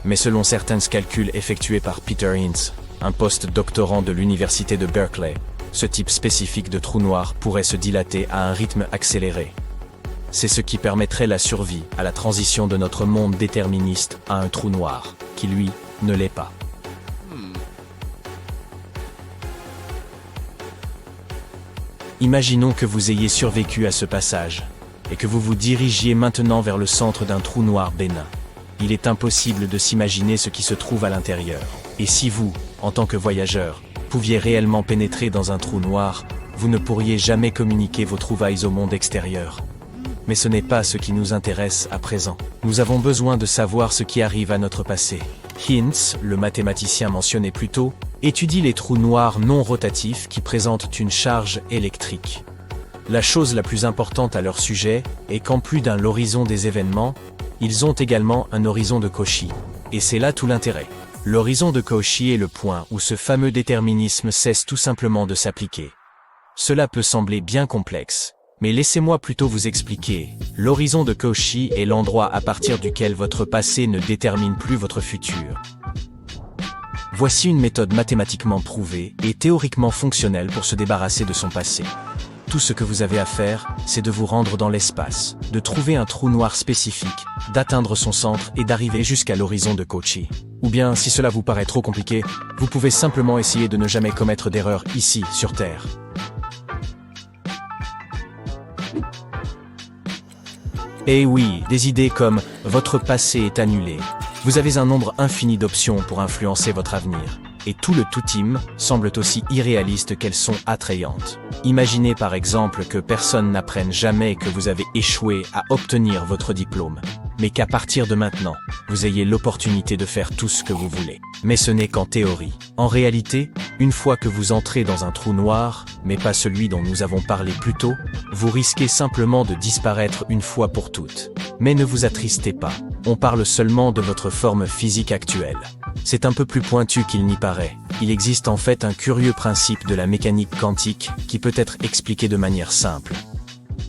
Mais selon certains calculs effectués par Peter Hintz, un post-doctorant de l'université de Berkeley, ce type spécifique de trou noir pourrait se dilater à un rythme accéléré. C'est ce qui permettrait la survie à la transition de notre monde déterministe à un trou noir, qui lui, ne l'est pas. Imaginons que vous ayez survécu à ce passage, et que vous vous dirigiez maintenant vers le centre d'un trou noir bénin. Il est impossible de s'imaginer ce qui se trouve à l'intérieur. Et si vous, en tant que voyageur, pouviez réellement pénétrer dans un trou noir, vous ne pourriez jamais communiquer vos trouvailles au monde extérieur. Mais ce n'est pas ce qui nous intéresse à présent. Nous avons besoin de savoir ce qui arrive à notre passé. Hintz, le mathématicien mentionné plus tôt, étudie les trous noirs non rotatifs qui présentent une charge électrique. La chose la plus importante à leur sujet est qu'en plus d'un l'horizon des événements, ils ont également un horizon de Cauchy. Et c'est là tout l'intérêt. L'horizon de Cauchy est le point où ce fameux déterminisme cesse tout simplement de s'appliquer. Cela peut sembler bien complexe, mais laissez-moi plutôt vous expliquer. L'horizon de Cauchy est l'endroit à partir duquel votre passé ne détermine plus votre futur. Voici une méthode mathématiquement prouvée et théoriquement fonctionnelle pour se débarrasser de son passé. Tout ce que vous avez à faire, c'est de vous rendre dans l'espace, de trouver un trou noir spécifique, d'atteindre son centre et d'arriver jusqu'à l'horizon de Cauchy. Ou bien, si cela vous paraît trop compliqué, vous pouvez simplement essayer de ne jamais commettre d'erreur ici, sur Terre. Et oui, des idées comme « votre passé est annulé ». Vous avez un nombre infini d'options pour influencer votre avenir. Et tout le tout-team semblent aussi irréalistes qu'elles sont attrayantes. Imaginez par exemple que personne n'apprenne jamais que vous avez échoué à obtenir votre diplôme, mais qu'à partir de maintenant, vous ayez l'opportunité de faire tout ce que vous voulez. Mais ce n'est qu'en théorie. En réalité, une fois que vous entrez dans un trou noir, mais pas celui dont nous avons parlé plus tôt, vous risquez simplement de disparaître une fois pour toutes. Mais ne vous attristez pas, on parle seulement de votre forme physique actuelle. C'est un peu plus pointu qu'il n'y paraît. Il existe en fait un curieux principe de la mécanique quantique qui peut être expliqué de manière simple.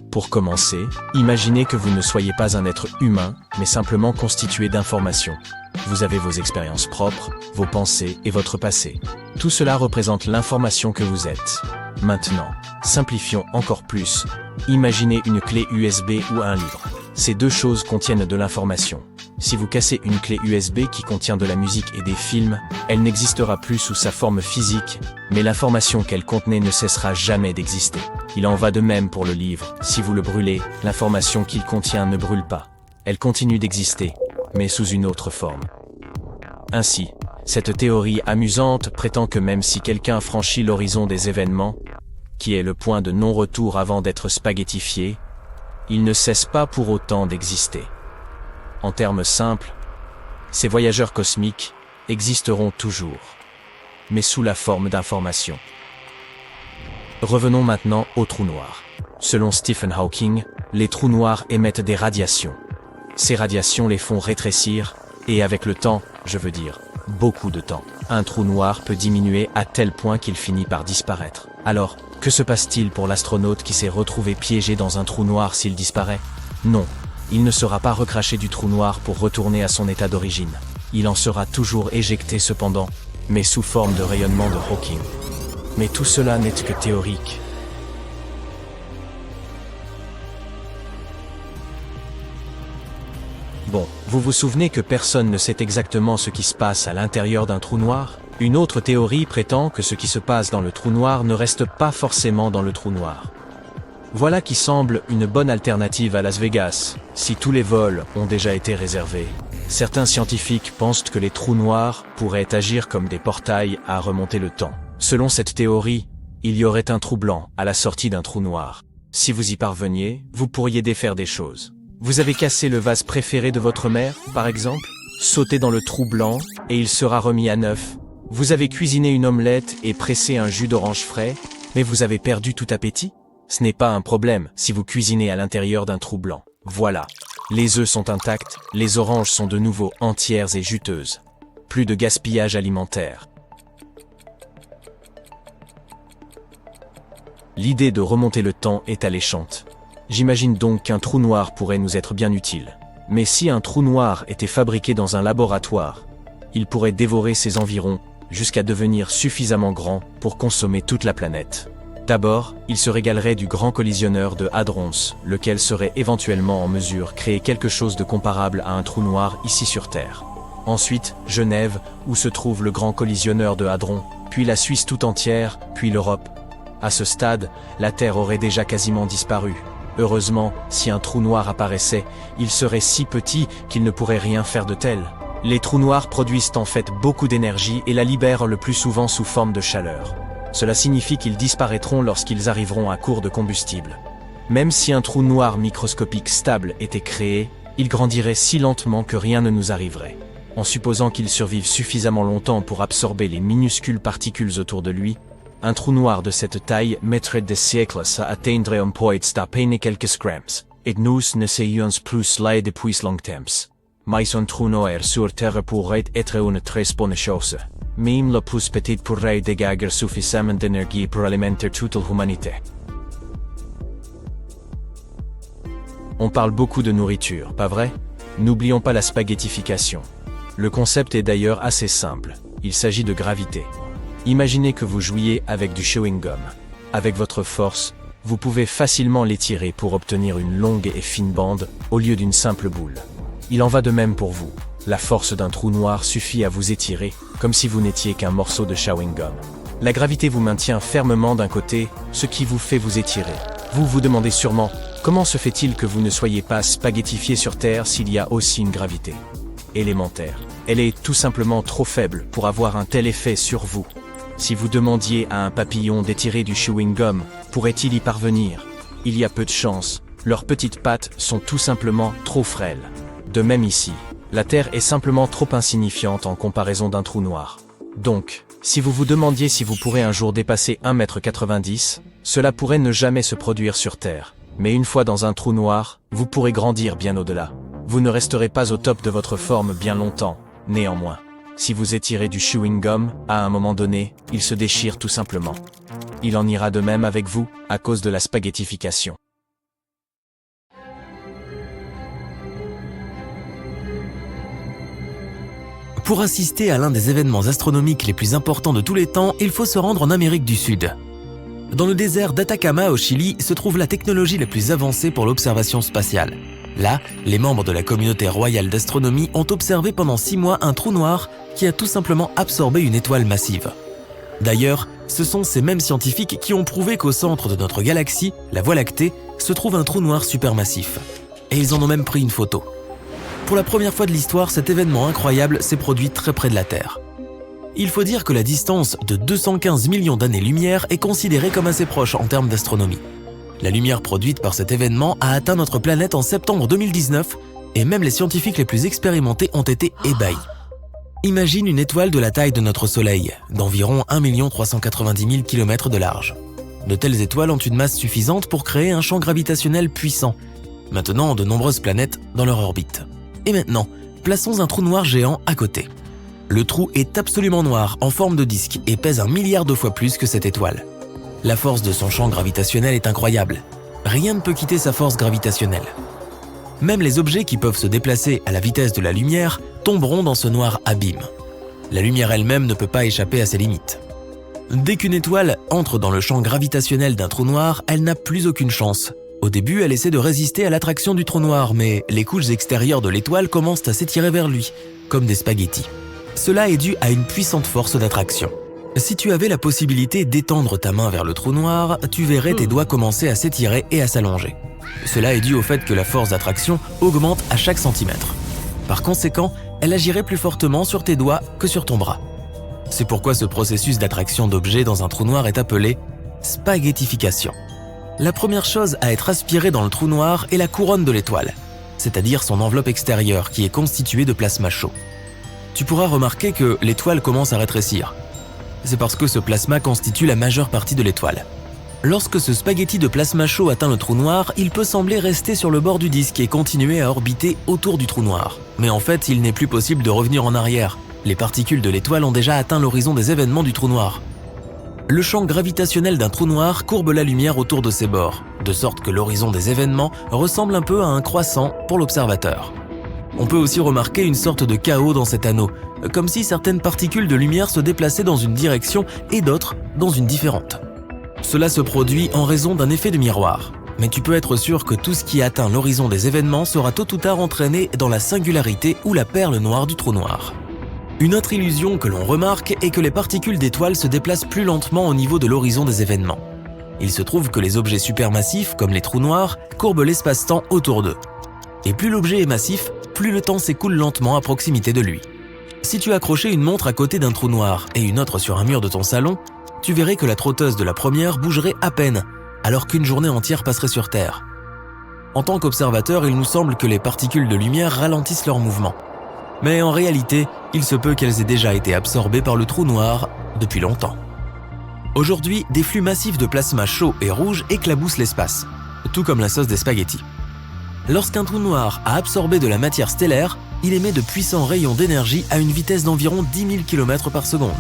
Pour commencer, imaginez que vous ne soyez pas un être humain, mais simplement constitué d'informations. Vous avez vos expériences propres, vos pensées et votre passé. Tout cela représente l'information que vous êtes. Maintenant, simplifions encore plus. Imaginez une clé USB ou un livre. Ces deux choses contiennent de l'information. Si vous cassez une clé USB qui contient de la musique et des films, elle n'existera plus sous sa forme physique, mais l'information qu'elle contenait ne cessera jamais d'exister. Il en va de même pour le livre. Si vous le brûlez, l'information qu'il contient ne brûle pas. Elle continue d'exister, mais sous une autre forme. Ainsi, cette théorie amusante prétend que même si quelqu'un franchit l'horizon des événements, qui est le point de non-retour avant d'être spaghettifié, il ne cesse pas pour autant d'exister. En termes simples, ces voyageurs cosmiques existeront toujours, mais sous la forme d'informations. Revenons maintenant aux trous noirs. Selon Stephen Hawking, les trous noirs émettent des radiations. Ces radiations les font rétrécir, et avec le temps, je veux dire, beaucoup de temps, un trou noir peut diminuer à tel point qu'il finit par disparaître. Alors, que se passe-t-il pour l'astronaute qui s'est retrouvé piégé dans un trou noir s'il disparaît? Non. Il ne sera pas recraché du trou noir pour retourner à son état d'origine. Il en sera toujours éjecté cependant, mais sous forme de rayonnement de Hawking. Mais tout cela n'est que théorique. Bon, vous vous souvenez que personne ne sait exactement ce qui se passe à l'intérieur d'un trou noir? Une autre théorie prétend que ce qui se passe dans le trou noir ne reste pas forcément dans le trou noir. Voilà qui semble une bonne alternative à Las Vegas, si tous les vols ont déjà été réservés. Certains scientifiques pensent que les trous noirs pourraient agir comme des portails à remonter le temps. Selon cette théorie, il y aurait un trou blanc à la sortie d'un trou noir. Si vous y parveniez, vous pourriez défaire des choses. Vous avez cassé le vase préféré de votre mère, par exemple, sautez dans le trou blanc et il sera remis à neuf. Vous avez cuisiné une omelette et pressé un jus d'orange frais, mais vous avez perdu tout appétit? Ce n'est pas un problème si vous cuisinez à l'intérieur d'un trou blanc. Voilà. Les œufs sont intacts, les oranges sont de nouveau entières et juteuses. Plus de gaspillage alimentaire. L'idée de remonter le temps est alléchante. J'imagine donc qu'un trou noir pourrait nous être bien utile. Mais si un trou noir était fabriqué dans un laboratoire, il pourrait dévorer ses environs jusqu'à devenir suffisamment grand pour consommer toute la planète. D'abord, il se régalerait du grand collisionneur de Hadrons, lequel serait éventuellement en mesure de créer quelque chose de comparable à un trou noir ici sur Terre. Ensuite, Genève, où se trouve le grand collisionneur de Hadron, puis la Suisse tout entière, puis l'Europe. À ce stade, la Terre aurait déjà quasiment disparu. Heureusement, si un trou noir apparaissait, il serait si petit qu'il ne pourrait rien faire de tel. Les trous noirs produisent en fait beaucoup d'énergie et la libèrent le plus souvent sous forme de chaleur. Cela signifie qu'ils disparaîtront lorsqu'ils arriveront à court de combustible. Même si un trou noir microscopique stable était créé, il grandirait si lentement que rien ne nous arriverait. En supposant qu'il survive suffisamment longtemps pour absorber les minuscules particules autour de lui, un trou noir de cette taille mettrait des siècles à atteindre un point à peine quelques scramps, et nous ne serions plus là depuis longtemps. Mais un trou noir sur Terre pourrait être une très bonne chose. Même le plus petit pourrait dégager suffisamment d'énergie pour alimenter toute l'humanité. On parle beaucoup de nourriture, pas vrai? N'oublions pas la spaghettification. Le concept est d'ailleurs assez simple. Il s'agit de gravité. Imaginez que vous jouiez avec du chewing-gum. Avec votre force, vous pouvez facilement l'étirer pour obtenir une longue et fine bande au lieu d'une simple boule. Il en va de même pour vous. La force d'un trou noir suffit à vous étirer, comme si vous n'étiez qu'un morceau de chewing-gum. La gravité vous maintient fermement d'un côté, ce qui vous fait vous étirer. Vous vous demandez sûrement, comment se fait-il que vous ne soyez pas spaghettifié sur Terre s'il y a aussi une gravité élémentaire? Elle est tout simplement trop faible pour avoir un tel effet sur vous. Si vous demandiez à un papillon d'étirer du chewing-gum, pourrait-il y parvenir? Il y a peu de chance, leurs petites pattes sont tout simplement trop frêles. De même ici. La Terre est simplement trop insignifiante en comparaison d'un trou noir. Donc, si vous vous demandiez si vous pourrez un jour dépasser 1,90 m, cela pourrait ne jamais se produire sur Terre. Mais une fois dans un trou noir, vous pourrez grandir bien au-delà. Vous ne resterez pas au top de votre forme bien longtemps, néanmoins. Si vous étirez du chewing-gum, à un moment donné, il se déchire tout simplement. Il en ira de même avec vous, à cause de la spaghettification. Pour assister à l'un des événements astronomiques les plus importants de tous les temps, il faut se rendre en Amérique du Sud. Dans le désert d'Atacama au Chili se trouve la technologie la plus avancée pour l'observation spatiale. Là, les membres de la communauté royale d'astronomie ont observé pendant 6 mois un trou noir qui a tout simplement absorbé une étoile massive. D'ailleurs, ce sont ces mêmes scientifiques qui ont prouvé qu'au centre de notre galaxie, la Voie lactée, se trouve un trou noir supermassif. Et ils en ont même pris une photo. Pour la première fois de l'histoire, cet événement incroyable s'est produit très près de la Terre. Il faut dire que la distance de 215 millions d'années-lumière est considérée comme assez proche en termes d'astronomie. La lumière produite par cet événement a atteint notre planète en septembre 2019 et même les scientifiques les plus expérimentés ont été ébahis. Imagine une étoile de la taille de notre Soleil, d'environ 1 390 000 km de large. De telles étoiles ont une masse suffisante pour créer un champ gravitationnel puissant, maintenant de nombreuses planètes dans leur orbite. Et maintenant, plaçons un trou noir géant à côté. Le trou est absolument noir, en forme de disque, et pèse 1 milliard de fois plus que cette étoile. La force de son champ gravitationnel est incroyable. Rien ne peut quitter sa force gravitationnelle. Même les objets qui peuvent se déplacer à la vitesse de la lumière tomberont dans ce noir abîme. La lumière elle-même ne peut pas échapper à ses limites. Dès qu'une étoile entre dans le champ gravitationnel d'un trou noir, elle n'a plus aucune chance. Au début, elle essaie de résister à l'attraction du trou noir, mais les couches extérieures de l'étoile commencent à s'étirer vers lui, comme des spaghettis. Cela est dû à une puissante force d'attraction. Si tu avais la possibilité d'étendre ta main vers le trou noir, tu verrais tes doigts commencer à s'étirer et à s'allonger. Cela est dû au fait que la force d'attraction augmente à chaque centimètre. Par conséquent, elle agirait plus fortement sur tes doigts que sur ton bras. C'est pourquoi ce processus d'attraction d'objets dans un trou noir est appelé spaghettification. La première chose à être aspirée dans le trou noir est la couronne de l'étoile, c'est-à-dire son enveloppe extérieure qui est constituée de plasma chaud. Tu pourras remarquer que l'étoile commence à rétrécir. C'est parce que ce plasma constitue la majeure partie de l'étoile. Lorsque ce spaghetti de plasma chaud atteint le trou noir, il peut sembler rester sur le bord du disque et continuer à orbiter autour du trou noir. Mais en fait, il n'est plus possible de revenir en arrière. Les particules de l'étoile ont déjà atteint l'horizon des événements du trou noir. Le champ gravitationnel d'un trou noir courbe la lumière autour de ses bords, de sorte que l'horizon des événements ressemble un peu à un croissant pour l'observateur. On peut aussi remarquer une sorte de chaos dans cet anneau, comme si certaines particules de lumière se déplaçaient dans une direction et d'autres dans une différente. Cela se produit en raison d'un effet de miroir, mais tu peux être sûr que tout ce qui atteint l'horizon des événements sera tôt ou tard entraîné dans la singularité ou la perle noire du trou noir. Une autre illusion que l'on remarque est que les particules d'étoiles se déplacent plus lentement au niveau de l'horizon des événements. Il se trouve que les objets supermassifs, comme les trous noirs, courbent l'espace-temps autour d'eux. Et plus l'objet est massif, plus le temps s'écoule lentement à proximité de lui. Si tu accrochais une montre à côté d'un trou noir et une autre sur un mur de ton salon, tu verrais que la trotteuse de la première bougerait à peine, alors qu'une journée entière passerait sur Terre. En tant qu'observateur, il nous semble que les particules de lumière ralentissent leur mouvement. Mais en réalité, il se peut qu'elles aient déjà été absorbées par le trou noir depuis longtemps. Aujourd'hui, des flux massifs de plasma chaud et rouge éclaboussent l'espace, tout comme la sauce des spaghettis. Lorsqu'un trou noir a absorbé de la matière stellaire, il émet de puissants rayons d'énergie à une vitesse d'environ 10 000 km par seconde.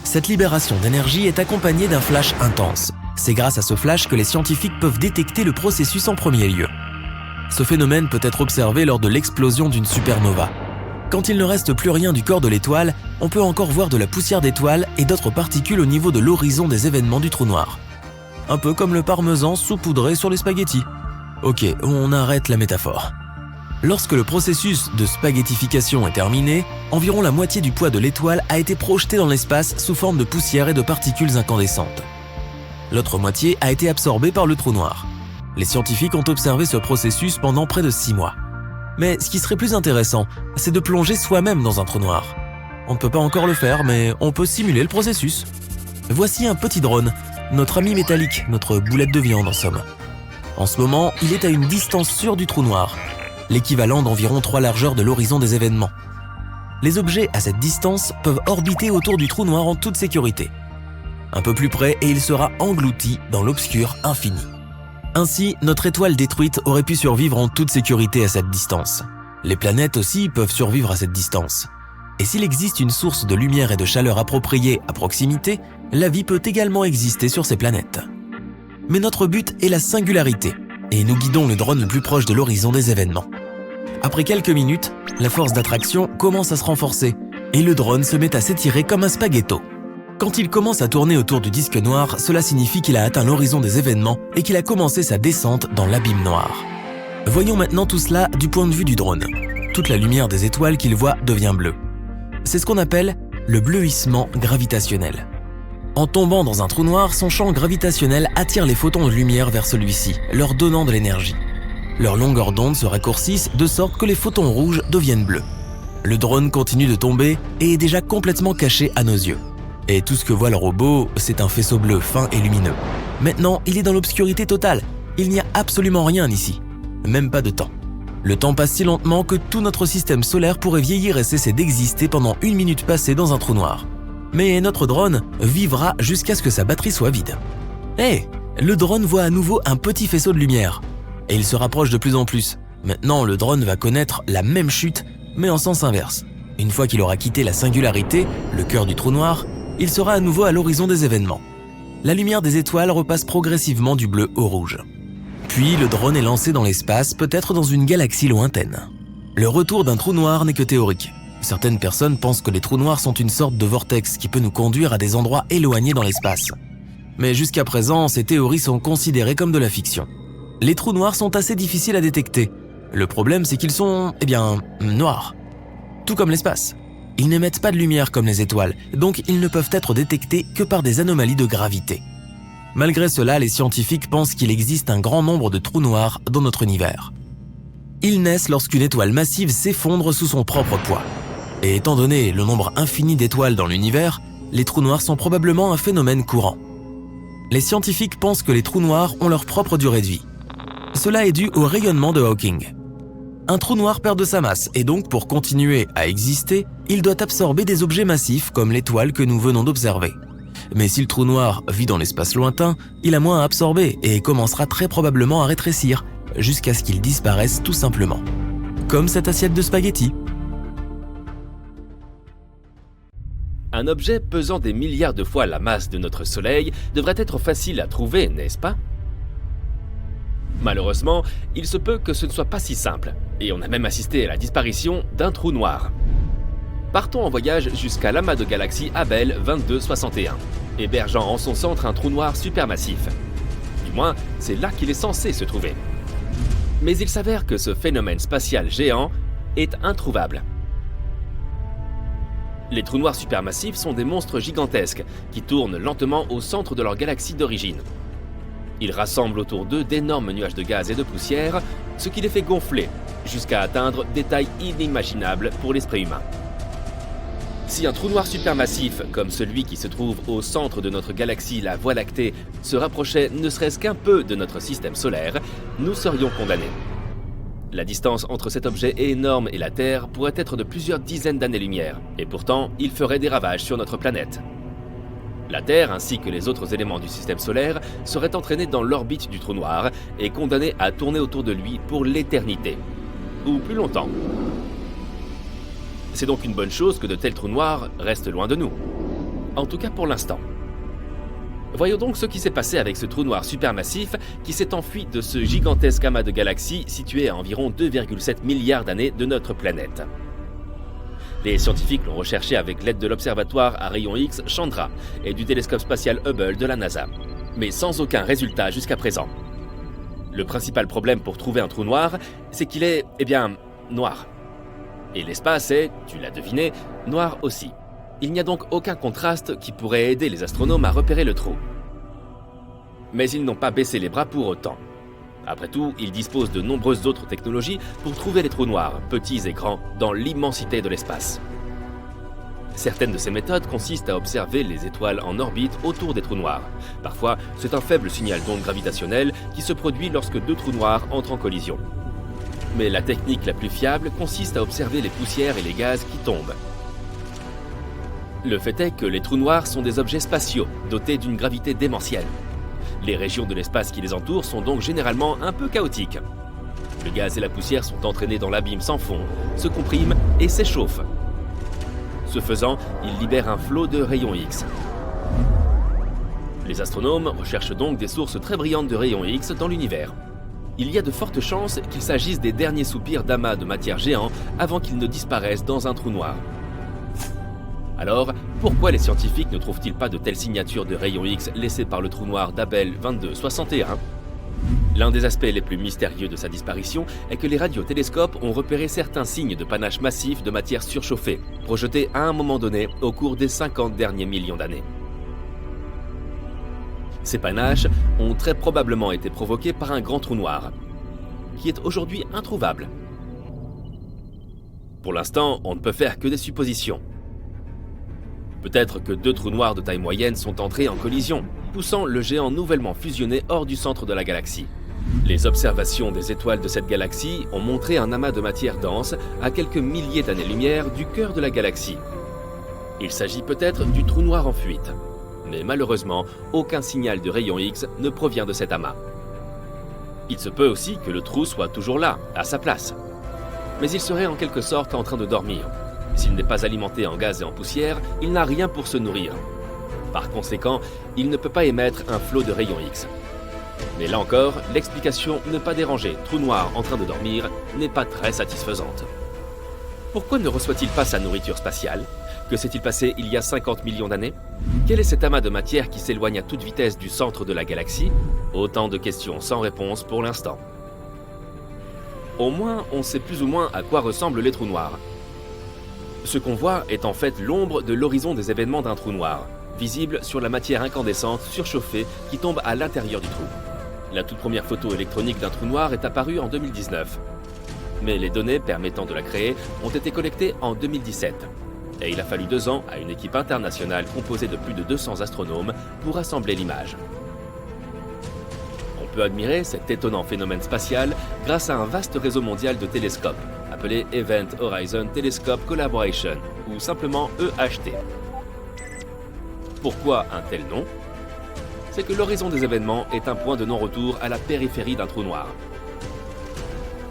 Cette libération d'énergie est accompagnée d'un flash intense. C'est grâce à ce flash que les scientifiques peuvent détecter le processus en premier lieu. Ce phénomène peut être observé lors de l'explosion d'une supernova. Quand il ne reste plus rien du corps de l'étoile, on peut encore voir de la poussière d'étoiles et d'autres particules au niveau de l'horizon des événements du trou noir. Un peu comme le parmesan saupoudré sur les spaghettis. Ok, on arrête la métaphore. Lorsque le processus de spaghettification est terminé, environ la moitié du poids de l'étoile a été projeté dans l'espace sous forme de poussière et de particules incandescentes. L'autre moitié a été absorbée par le trou noir. Les scientifiques ont observé ce processus pendant près de 6 mois. Mais ce qui serait plus intéressant, c'est de plonger soi-même dans un trou noir. On ne peut pas encore le faire, mais on peut simuler le processus. Voici un petit drone, notre ami métallique, notre boulette de viande en somme. En ce moment, il est à une distance sûre du trou noir, l'équivalent d'environ 3 largeurs de l'horizon des événements. Les objets à cette distance peuvent orbiter autour du trou noir en toute sécurité. Un peu plus près et il sera englouti dans l'obscur infini. Ainsi, notre étoile détruite aurait pu survivre en toute sécurité à cette distance. Les planètes aussi peuvent survivre à cette distance. Et s'il existe une source de lumière et de chaleur appropriée à proximité, la vie peut également exister sur ces planètes. Mais notre but est la singularité, et nous guidons le drone le plus proche de l'horizon des événements. Après quelques minutes, la force d'attraction commence à se renforcer, et le drone se met à s'étirer comme un spaghetto. Quand il commence à tourner autour du disque noir, cela signifie qu'il a atteint l'horizon des événements et qu'il a commencé sa descente dans l'abîme noir. Voyons maintenant tout cela du point de vue du drone. Toute la lumière des étoiles qu'il voit devient bleue. C'est ce qu'on appelle le bleuissement gravitationnel. En tombant dans un trou noir, son champ gravitationnel attire les photons de lumière vers celui-ci, leur donnant de l'énergie. Leurs longueurs d'onde se raccourcissent de sorte que les photons rouges deviennent bleus. Le drone continue de tomber et est déjà complètement caché à nos yeux. Et tout ce que voit le robot, c'est un faisceau bleu fin et lumineux. Maintenant, il est dans l'obscurité totale. Il n'y a absolument rien ici. Même pas de temps. Le temps passe si lentement que tout notre système solaire pourrait vieillir et cesser d'exister pendant 1 minute passée dans un trou noir. Mais notre drone vivra jusqu'à ce que sa batterie soit vide. Le drone voit à nouveau un petit faisceau de lumière. Et il se rapproche de plus en plus. Maintenant, le drone va connaître la même chute, mais en sens inverse. Une fois qu'il aura quitté la singularité, le cœur du trou noir, il sera à nouveau à l'horizon des événements. La lumière des étoiles repasse progressivement du bleu au rouge. Puis le drone est lancé dans l'espace, peut-être dans une galaxie lointaine. Le retour d'un trou noir n'est que théorique. Certaines personnes pensent que les trous noirs sont une sorte de vortex qui peut nous conduire à des endroits éloignés dans l'espace. Mais jusqu'à présent, ces théories sont considérées comme de la fiction. Les trous noirs sont assez difficiles à détecter. Le problème, c'est qu'ils sont, noirs. Tout comme l'espace. Ils n'émettent pas de lumière comme les étoiles, donc ils ne peuvent être détectés que par des anomalies de gravité. Malgré cela, les scientifiques pensent qu'il existe un grand nombre de trous noirs dans notre univers. Ils naissent lorsqu'une étoile massive s'effondre sous son propre poids. Et étant donné le nombre infini d'étoiles dans l'univers, les trous noirs sont probablement un phénomène courant. Les scientifiques pensent que les trous noirs ont leur propre durée de vie. Cela est dû au rayonnement de Hawking. Un trou noir perd de sa masse et donc pour continuer à exister, il doit absorber des objets massifs comme l'étoile que nous venons d'observer. Mais si le trou noir vit dans l'espace lointain, il a moins à absorber et commencera très probablement à rétrécir, jusqu'à ce qu'il disparaisse tout simplement. Comme cette assiette de spaghettis. Un objet pesant des milliards de fois la masse de notre Soleil devrait être facile à trouver, n'est-ce pas? Malheureusement, il se peut que ce ne soit pas si simple, et on a même assisté à la disparition d'un trou noir. Partons en voyage jusqu'à l'amas de galaxies Abell 2261, hébergeant en son centre un trou noir supermassif. Du moins, c'est là qu'il est censé se trouver. Mais il s'avère que ce phénomène spatial géant est introuvable. Les trous noirs supermassifs sont des monstres gigantesques qui tournent lentement au centre de leur galaxie d'origine. Ils rassemblent autour d'eux d'énormes nuages de gaz et de poussière, ce qui les fait gonfler, jusqu'à atteindre des tailles inimaginables pour l'esprit humain. Si un trou noir supermassif, comme celui qui se trouve au centre de notre galaxie, la Voie lactée, se rapprochait ne serait-ce qu'un peu de notre système solaire, nous serions condamnés. La distance entre cet objet énorme et la Terre pourrait être de plusieurs dizaines d'années-lumière, et pourtant, il ferait des ravages sur notre planète. La Terre, ainsi que les autres éléments du système solaire, seraient entraînés dans l'orbite du trou noir et condamnés à tourner autour de lui pour l'éternité, ou plus longtemps. C'est donc une bonne chose que de tels trous noirs restent loin de nous. En tout cas pour l'instant. Voyons donc ce qui s'est passé avec ce trou noir supermassif qui s'est enfui de ce gigantesque amas de galaxies situé à environ 2,7 milliards d'années de notre planète. Les scientifiques l'ont recherché avec l'aide de l'observatoire à rayons X Chandra et du télescope spatial Hubble de la NASA, mais sans aucun résultat jusqu'à présent. Le principal problème pour trouver un trou noir, c'est qu'il est, noir. Et l'espace est, tu l'as deviné, noir aussi. Il n'y a donc aucun contraste qui pourrait aider les astronomes à repérer le trou. Mais ils n'ont pas baissé les bras pour autant. Après tout, ils disposent de nombreuses autres technologies pour trouver les trous noirs, petits et grands, dans l'immensité de l'espace. Certaines de ces méthodes consistent à observer les étoiles en orbite autour des trous noirs. Parfois, c'est un faible signal d'onde gravitationnelle qui se produit lorsque deux trous noirs entrent en collision. Mais la technique la plus fiable consiste à observer les poussières et les gaz qui tombent. Le fait est que les trous noirs sont des objets spatiaux, dotés d'une gravité démentielle. Les régions de l'espace qui les entourent sont donc généralement un peu chaotiques. Le gaz et la poussière sont entraînés dans l'abîme sans fond, se compriment et s'échauffent. Ce faisant, ils libèrent un flot de rayons X. Les astronomes recherchent donc des sources très brillantes de rayons X dans l'univers. Il y a de fortes chances qu'il s'agisse des derniers soupirs d'amas de matière géants avant qu'ils ne disparaissent dans un trou noir. Alors, pourquoi les scientifiques ne trouvent-ils pas de telles signatures de rayons X laissées par le trou noir d'Abell 2261 ? L'un des aspects les plus mystérieux de sa disparition est que les radiotélescopes ont repéré certains signes de panache massif de matière surchauffée, projetés à un moment donné au cours des 50 derniers millions d'années. Ces panaches ont très probablement été provoqués par un grand trou noir, qui est aujourd'hui introuvable. Pour l'instant, on ne peut faire que des suppositions. Peut-être que deux trous noirs de taille moyenne sont entrés en collision, poussant le géant nouvellement fusionné hors du centre de la galaxie. Les observations des étoiles de cette galaxie ont montré un amas de matière dense à quelques milliers d'années-lumière du cœur de la galaxie. Il s'agit peut-être du trou noir en fuite, mais malheureusement, aucun signal de rayon X ne provient de cet amas. Il se peut aussi que le trou soit toujours là, à sa place. Mais il serait en quelque sorte en train de dormir. S'il n'est pas alimenté en gaz et en poussière, il n'a rien pour se nourrir. Par conséquent, il ne peut pas émettre un flot de rayons X. Mais là encore, l'explication ne pas déranger trou noir en train de dormir n'est pas très satisfaisante. Pourquoi ne reçoit-il pas sa nourriture spatiale ? Que s'est-il passé il y a 50 millions d'années ? Quel est cet amas de matière qui s'éloigne à toute vitesse du centre de la galaxie ? Autant de questions sans réponse pour l'instant. Au moins, on sait plus ou moins à quoi ressemblent les trous noirs. Ce qu'on voit est en fait l'ombre de l'horizon des événements d'un trou noir, visible sur la matière incandescente surchauffée qui tombe à l'intérieur du trou. La toute première photo électronique d'un trou noir est apparue en 2019. Mais les données permettant de la créer ont été collectées en 2017. Et il a fallu 2 ans à une équipe internationale composée de plus de 200 astronomes pour assembler l'image. On peut admirer cet étonnant phénomène spatial grâce à un vaste réseau mondial de télescopes, appelé Event Horizon Telescope Collaboration, ou simplement EHT. Pourquoi un tel nom ? C'est que l'horizon des événements est un point de non-retour à la périphérie d'un trou noir.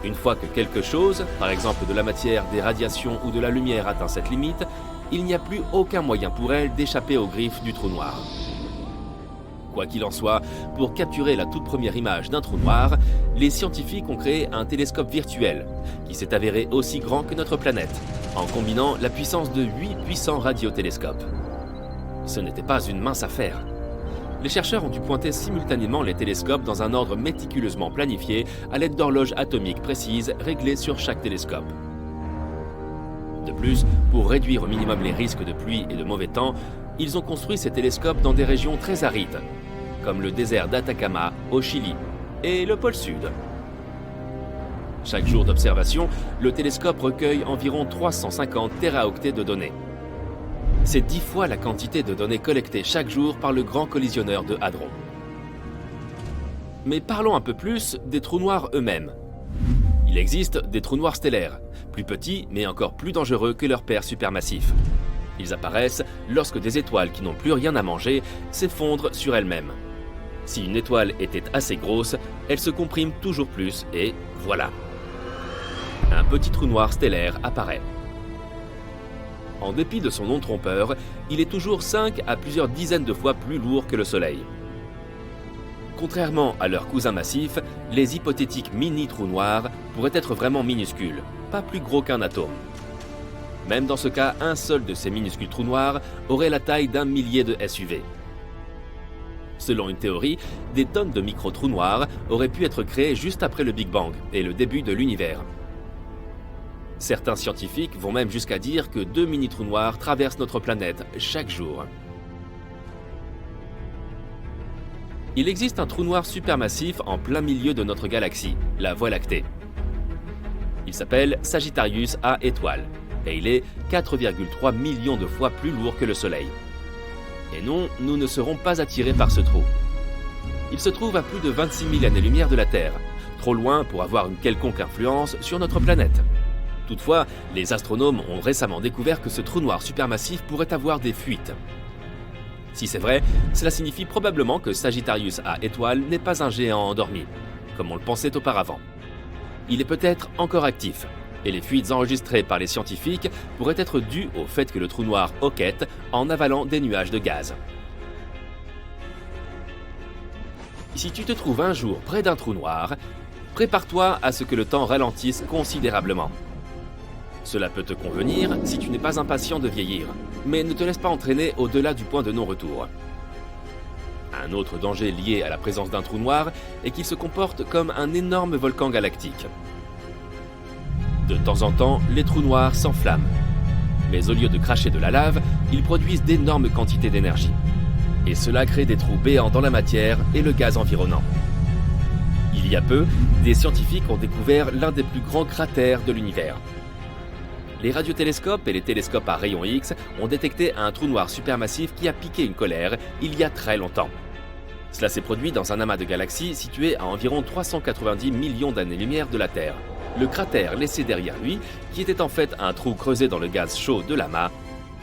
Une fois que quelque chose, par exemple de la matière, des radiations ou de la lumière atteint cette limite, il n'y a plus aucun moyen pour elle d'échapper aux griffes du trou noir. Quoi qu'il en soit, pour capturer la toute première image d'un trou noir, les scientifiques ont créé un télescope virtuel, qui s'est avéré aussi grand que notre planète, en combinant la puissance de 8 puissants radiotélescopes. Ce n'était pas une mince affaire. Les chercheurs ont dû pointer simultanément les télescopes dans un ordre méticuleusement planifié à l'aide d'horloges atomiques précises réglées sur chaque télescope. De plus, pour réduire au minimum les risques de pluie et de mauvais temps, ils ont construit ces télescopes dans des régions très arides, comme le désert d'Atacama au Chili et le pôle Sud. Chaque jour d'observation, le télescope recueille environ 350 téraoctets de données. C'est 10 fois la quantité de données collectées chaque jour par le Grand Collisionneur de Hadron. Mais parlons un peu plus des trous noirs eux-mêmes. Il existe des trous noirs stellaires, plus petits mais encore plus dangereux que leurs pairs supermassifs. Ils apparaissent lorsque des étoiles qui n'ont plus rien à manger s'effondrent sur elles-mêmes. Si une étoile était assez grosse, elle se comprime toujours plus et voilà. Un petit trou noir stellaire apparaît. En dépit de son nom trompeur, il est toujours 5 à plusieurs dizaines de fois plus lourd que le Soleil. Contrairement à leurs cousins massifs, les hypothétiques mini-trous noirs pourraient être vraiment minuscules, pas plus gros qu'un atome. Même dans ce cas, un seul de ces minuscules trous noirs aurait la taille d'un millier de SUV. Selon une théorie, des tonnes de micro-trous noirs auraient pu être créés juste après le Big Bang et le début de l'univers. Certains scientifiques vont même jusqu'à dire que 2 mini-trous noirs traversent notre planète chaque jour. Il existe un trou noir supermassif en plein milieu de notre galaxie, la Voie lactée. Il s'appelle Sagittarius A étoile, et il est 4,3 millions de fois plus lourd que le Soleil. Et non, nous ne serons pas attirés par ce trou. Il se trouve à plus de 26 000 années-lumière de la Terre, trop loin pour avoir une quelconque influence sur notre planète. Toutefois, les astronomes ont récemment découvert que ce trou noir supermassif pourrait avoir des fuites. Si c'est vrai, cela signifie probablement que Sagittarius A étoile n'est pas un géant endormi, comme on le pensait auparavant. Il est peut-être encore actif, et les fuites enregistrées par les scientifiques pourraient être dues au fait que le trou noir hoquette en avalant des nuages de gaz. Si tu te trouves un jour près d'un trou noir, prépare-toi à ce que le temps ralentisse considérablement. Cela peut te convenir si tu n'es pas impatient de vieillir, mais ne te laisse pas entraîner au-delà du point de non-retour. Un autre danger lié à la présence d'un trou noir est qu'il se comporte comme un énorme volcan galactique. De temps en temps, les trous noirs s'enflamment. Mais au lieu de cracher de la lave, ils produisent d'énormes quantités d'énergie. Et cela crée des trous béants dans la matière et le gaz environnant. Il y a peu, des scientifiques ont découvert l'un des plus grands cratères de l'univers. Les radiotélescopes et les télescopes à rayons X ont détecté un trou noir supermassif qui a piqué une colère il y a très longtemps. Cela s'est produit dans un amas de galaxies situé à environ 390 millions d'années-lumière de la Terre. Le cratère laissé derrière lui, qui était en fait un trou creusé dans le gaz chaud de l'amas,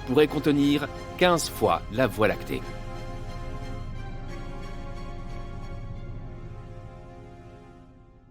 pourrait contenir 15 fois la Voie lactée.